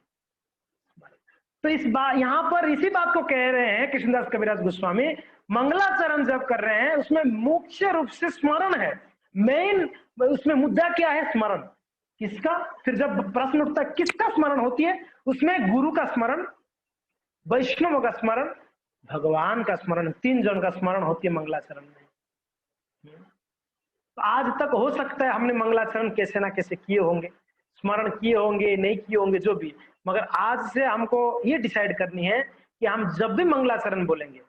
तो इस बात, यहाँ पर इसी बात को कह रहे हैं कृष्णदास कविराज गोस्वामी, मंगलाचरण जब कर रहे हैं उसमें मुख्य रूप से स्मरण है, मेन उसमें मुद्दा क्या है, स्मरण किसका। फिर जब प्रश्न उठता है किसका स्मरण होती है, उसमें गुरु का स्मरण, वैष्णव का स्मरण, भगवान का स्मरण, 3 जन का स्मरण होती है मंगलाचरण में। तो आज तक हो सकता है हमने मंगलाचरण कैसे ना कैसे किए होंगे, स्मरण किए होंगे, नहीं किए होंगे, जो भी, मगर आज से हमको ये डिसाइड करनी है कि हम जब भी मंगलाचरण बोलेंगे,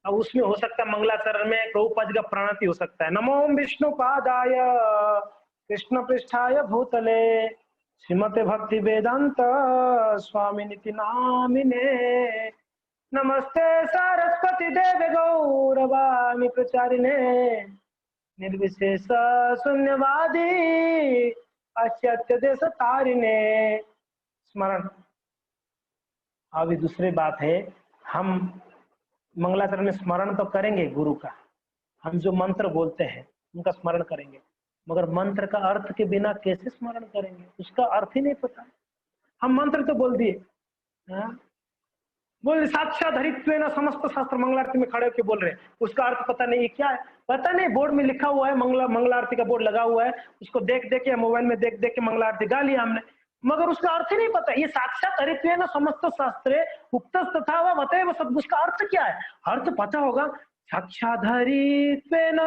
अब उसमें हो सकता है मंगलाचरण में प्रभुपाद का प्रणति हो सकता है, नमो विष्णु पादाय कृष्ण पृष्ठाय भूतले श्रीमते भक्ति वेदांत स्वामी निति नामिने, नमस्ते सरस्वती देव गौरवाणी प्रचारिणे, निर्विशेष शून्यवादी पाश्चात्य देश तारिणे। स्मरण। अभी दूसरी बात है, हम मंगलाचरण में स्मरण तो करेंगे गुरु का, हम जो मंत्र बोलते हैं उनका स्मरण करेंगे, मगर मंत्र का अर्थ के बिना कैसे स्मरण करेंगे, उसका अर्थ ही नहीं पता। हम मंत्र तो बोल दिए, बोल साक्षात हरित्वेन समस्त शास्त्र मंगलारती में खड़े होकर बोल रहे हैं, उसका अर्थ पता नहीं क्या है, पता नहीं, बोर्ड में लिखा हुआ है, मंगलारती का बोर्ड लगा हुआ है, उसको देख देख के मोबाइल में देख देख के मंगलारती गा लिया हमने, मगर उसका अर्थ ही नहीं पता। ये साक्षात हरित्वेन समस्त शास्त्रे उक्त तथा व वतैव सब, उसका अर्थ क्या है? अर्थ पता होगा, साक्षात हरित्वेन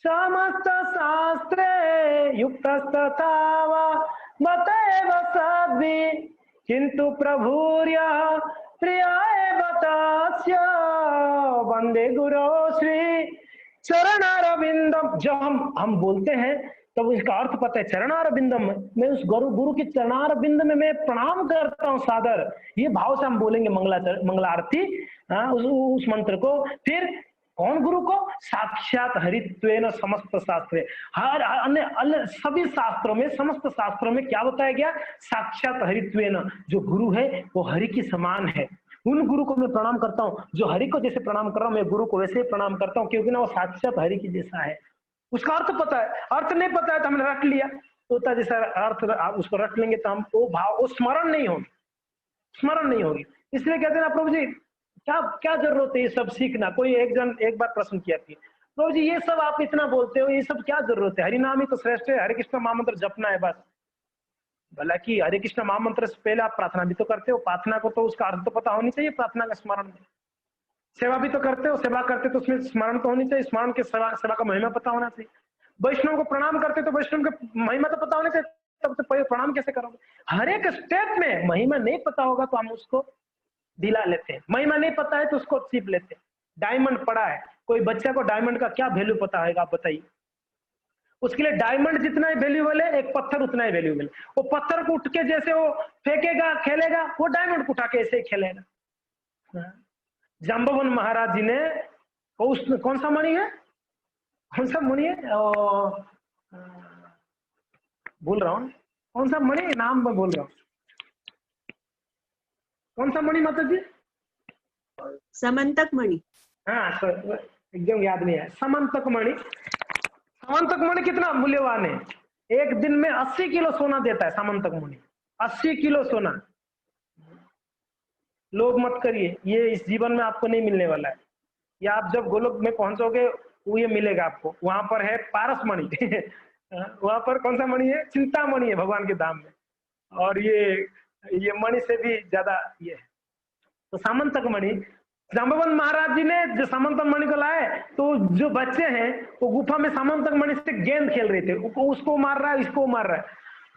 समस्त शास्त्रे युक्त तथा व वतैव सद्भि किंतु प्रभुर्या प्रियाय बतास्य वंदे गुरु श्री चरणारविंदम। जब हम बोलते हैं तब इसका अर्थ पता है, चरणारविंदम, मैं उस गुरु के चरणारविंद में मैं प्रणाम करता हूँ सादर, ये भाव से हम बोलेंगे मंगला आरती, उस मंत्र को। फिर कौन गुरु को? साक्षात हरित्वेन समस्त शास्त्र, हर अन्य सभी शास्त्रों में, समस्त शास्त्रों में क्या बताया गया? साक्षात हरित्वेन, जो गुरु है वो हरि के समान है, उन गुरु को मैं प्रणाम करता हूँ, जो हरि को जैसे प्रणाम कर रहा हूँ मैं गुरु को वैसे ही प्रणाम करता हूँ, क्योंकि ना वो साक्षात हरि की जैसा है। उसका अर्थ पता है, अर्थ नहीं पता है तो हमने रट लिया, तोता जैसा अर्थ उसको रट लेंगे तो हम वो भाव, वो स्मरण नहीं होगी, स्मरण नहीं होगी। इसलिए कहते हैं प्रभु जी क्या क्या जरूरत है ये सब सीखना। कोई एक बार प्रश्न किया थी, प्रभु जी ये सब आप इतना बोलते हो, ये सब क्या जरूरत है? हरिनाम ही तो श्रेष्ठ है, हरे कृष्ण महामंत्र जपना है बस। भला कि हरे कृष्ण महामंत्र से पहले आप प्रार्थना भी तो करते हो, प्रार्थना को तो उसका अर्थ तो पता होनी चाहिए, प्रार्थना का स्मरण में। सेवा भी तो करते हो, सेवा करते तो उसमें स्मरण तो होनी चाहिए, स्मरण के सेवा का महिमा पता होना चाहिए। वैष्णव को प्रणाम करते तो वैष्णव के महिमा तो पता होना चाहिए, तब तो प्रणाम कैसे करोगे? हर एक स्टेप में महिमा नहीं पता होगा तो हम उसको दिला लेते हैं, महिमा नहीं पता है तो उसको सीप लेते हैं। डायमंड पड़ा है, कोई बच्चा को डायमंड का क्या वैल्यू पता होगा आप बताइए? उसके लिए डायमंड जितना ही वैल्यूएबल है, एक पत्थर उतना ही वैल्यूएबल है। वो पत्थर को उठ के जैसे वो फेंकेगा खेलेगा, वो डायमंड को उठा के ऐसे ही खेलेगा। जाम्बवन महाराज जी ने कौन सा मणि है, कौन सा मणि है, भूल रहा हूँ, कौन सा मणि नाम मैं बोल रहा हूँ, कौन सा मणि माता जी? समंतक मणि। हाँ एकदम याद नहीं है, समंतक मणि। समंतक मणि कितना मूल्यवान है, एक दिन में 80 किलो सोना देता है समंतक मणि, 80 किलो सोना। लोभ मत करिए, ये इस जीवन में आपको नहीं मिलने वाला है, ये आप जब गोलोक में पहुंचोगे वो ये मिलेगा आपको। वहां पर है पारस मणि वहां पर कौन सा मणि है? चिंतामणि है भगवान के धाम में, और ये मणि से भी ज्यादा ये है। तो सामंतक मणि, जाम्बवन महाराज जी ने जो सामंतक मणि को लाए तो जो बच्चे हैं वो गुफा में सामंतक मणि से गेंद खेल रहे थे, उसको मार रहा है, इसको मार रहा है।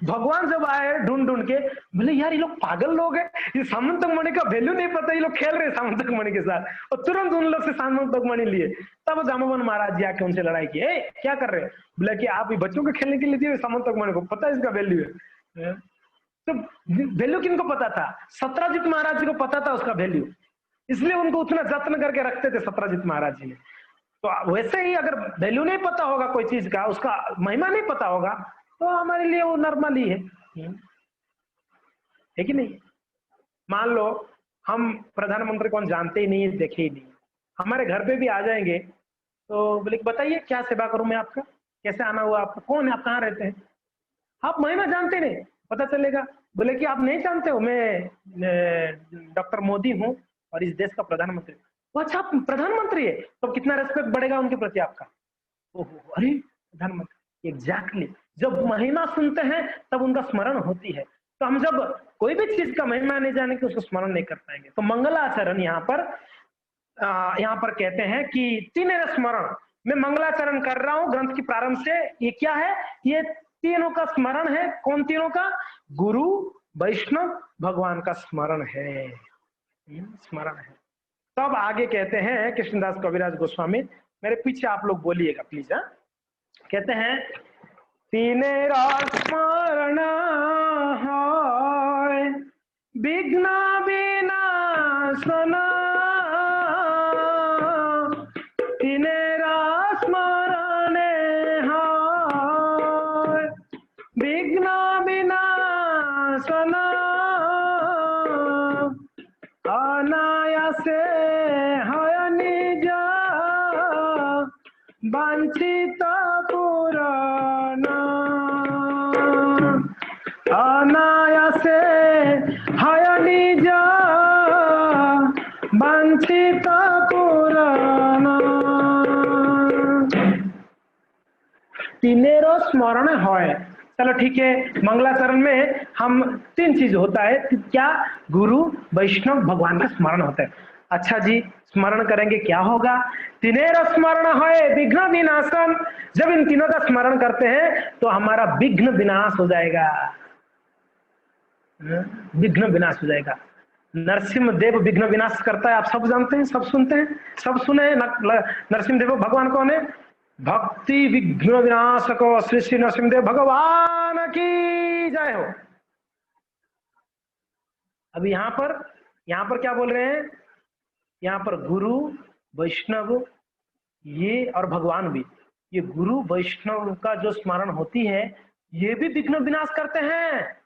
भगवान जब आए ढूंढ ढूंढ के, बोले यार ये लोग पागल लोग हैं, ये सामंतक मणि का वैल्यू नहीं पता, ये लोग खेल रहे हैं सामंतक मणि के साथ, और तुरंत उन लोग से सामंतक मणि लिए। तब जाम्बवन महाराज जी आके उनसे लड़ाई की, क्या कर रहे हैं? बोले कि आप बच्चों को खेलने के लिए दिए सामंतक मणि को, पता है इसका वैल्यू है? तो वैल्यू किनको पता था? सत्यजीत महाराज जी को पता था उसका वैल्यू, इसलिए उनको उतना जत्न करके रखते थे सत्यजीत महाराज जी ने। तो वैसे ही अगर वैल्यू नहीं पता होगा कोई चीज का, उसका महिमा नहीं पता होगा, तो हमारे लिए वो नॉर्मल ही है कि नहीं? मान लो हम प्रधानमंत्री कौन जानते ही नहीं है, देखे ही नहीं, हमारे घर पे भी आ जाएंगे तो बोले बताइए क्या सेवा करूं मैं आपका, कैसे आना हुआ आपका, कौन है आप, कहाँ रहते हैं? आप महिमा जानते नहीं, पता चलेगा। बोले कि आप नहीं जानते हो मैं डॉक्टर मोदी हूँ और इस देश का प्रधानमंत्री। वो अच्छा आप प्रधानमंत्री है, तो कितना रेस्पेक्ट बढ़ेगा उनके प्रति आपका। ओहो अरे प्रधानमंत्री, एग्जैक्टली। जब महिमा सुनते हैं तब उनका स्मरण होती है, तो हम जब कोई भी चीज का महिमा नहीं जानेंगे उसको स्मरण नहीं कर पाएंगे। तो मंगलाचरण यहाँ पर कहते हैं कि तीन स्मरण, मैं मंगलाचरण कर रहा हूँ ग्रंथ की प्रारंभ से। ये क्या है? ये तीनों का स्मरण है। कौन तीनों का? गुरु, वैष्णव, भगवान का स्मरण है, स्मरण है। तब आगे कहते हैं कृष्णदास कविराज गोस्वामी, मेरे पीछे आप लोग बोलिएगा प्लीज। कहते हैं तीनेरा स्मरण है विघ्न विनाशन, तीनेरा स्मरण है विघ्न विनाशन, अनायासे है निज वांछित पूरण, अनायासे है निज तिनेरो स्मरण होय। चलो ठीक है, मंगलाचरण में हम 3 चीज होता है, क्या? गुरु, वैष्णव, भगवान का स्मरण होता है। अच्छा जी, स्मरण करेंगे क्या होगा? तिनेरो स्मरण होय विघ्न विनाशम। जब इन तीनों का स्मरण करते हैं तो हमारा विघ्न विनाश हो जाएगा, विघ्न विनाश हो जाएगा। नरसिंह देव विघ्न विनाश करता है, आप सब जानते हैं, सब सुनते हैं, सब सुने। नरसिंह देव भगवान कौन है? भक्ति विघ्न विनाश को श्री श्री नरसिंह देव भगवान की जय हो। अब यहाँ पर क्या बोल रहे हैं? यहाँ पर गुरु, वैष्णव ये और भगवान भी, ये गुरु वैष्णव का जो स्मरण होती है ये भी विघ्न विनाश करते हैं।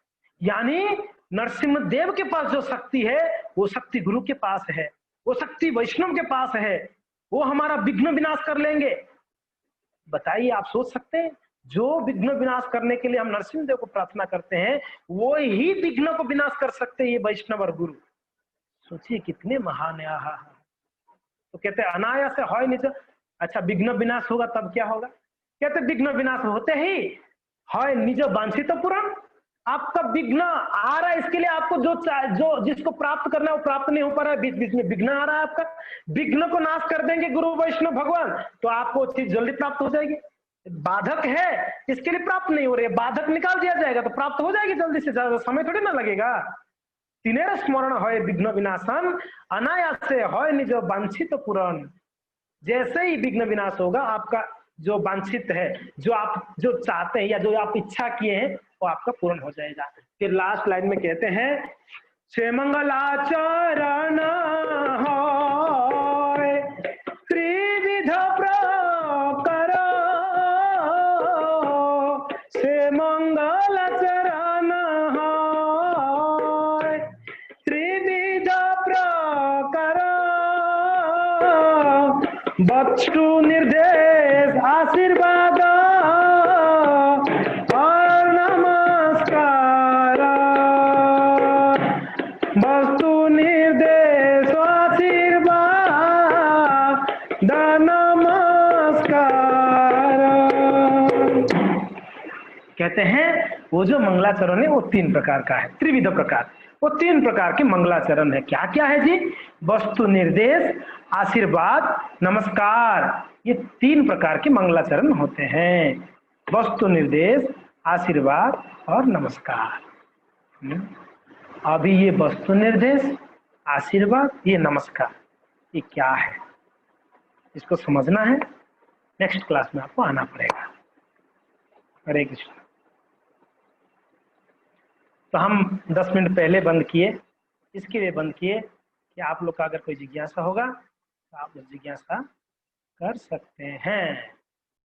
यानी नरसिंह देव के पास जो शक्ति है वो शक्ति गुरु के पास है, वो शक्ति वैष्णव के पास है, वो हमारा विघ्न विनाश कर लेंगे। बताइए, आप सोच सकते हैं, जो विघ्न विनाश करने के लिए हम नरसिंह देव को प्रार्थना करते हैं वो ही विघ्न को विनाश कर सकते हैं, ये वैष्णव और गुरु। सोचिए कितने महान है। तो कहते हैं अनायास से होय निज। अच्छा, विघ्न विनाश होगा तब क्या होगा? कहते विघ्न विनाश होते ही होय निज वांछित पूर्ण। आपका विघ्न आ रहा है, इसके लिए आपको जो जिसको प्राप्त करना है वो प्राप्त नहीं हो पा रहा है, बीच बीच में विघ्न आ रहा है, आपका विघ्न को नाश कर देंगे गुरु वैष्णव भगवान, तो आपको चीज जल्दी प्राप्त हो जाएगी। बाधक है इसके लिए प्राप्त नहीं हो रही है, बाधक निकाल दिया जाएगा तो प्राप्त हो जाएगी जल्दी से, ज्यादा समय थोड़ी ना लगेगा। तिनेर स्मरण होय विघ्न विनाशन अनायास से होय निज वांछित पूर्ण। जैसे ही विघ्न विनाश होगा, आपका जो वांछित है, जो आप जो चाहते हैं या जो आप इच्छा किए हैं वो आपका पूर्ण हो जाएगा। फिर लास्ट लाइन में कहते हैं से मंगलाचरण होय त्रिविध प्रकार, से मंगलाचरण होय त्रिविध प्रकार, वस्तु निर्देश आशीर्वाद और नमस्कार, वस्तु निर्देश आशीर्वाद नमस्कार। कहते हैं वो जो मंगलाचरण है वो 3 प्रकार का है, त्रिविध प्रकार, वो 3 प्रकार के मंगलाचरण है। क्या क्या है जी? वस्तु निर्देश, आशीर्वाद, नमस्कार, ये 3 प्रकार के मंगलाचरण होते हैं। वस्तु निर्देश, आशीर्वाद और नमस्कार। अभी ये वस्तु निर्देश, आशीर्वाद, ये नमस्कार, ये क्या है इसको समझना है, नेक्स्ट क्लास में आपको आना पड़ेगा। हरे कृष्ण। तो हम 10 मिनट पहले बंद किए, इसके लिए बंद किए कि आप लोग का अगर कोई जिज्ञासा होगा तो आप उस जिज्ञासा कर सकते हैं।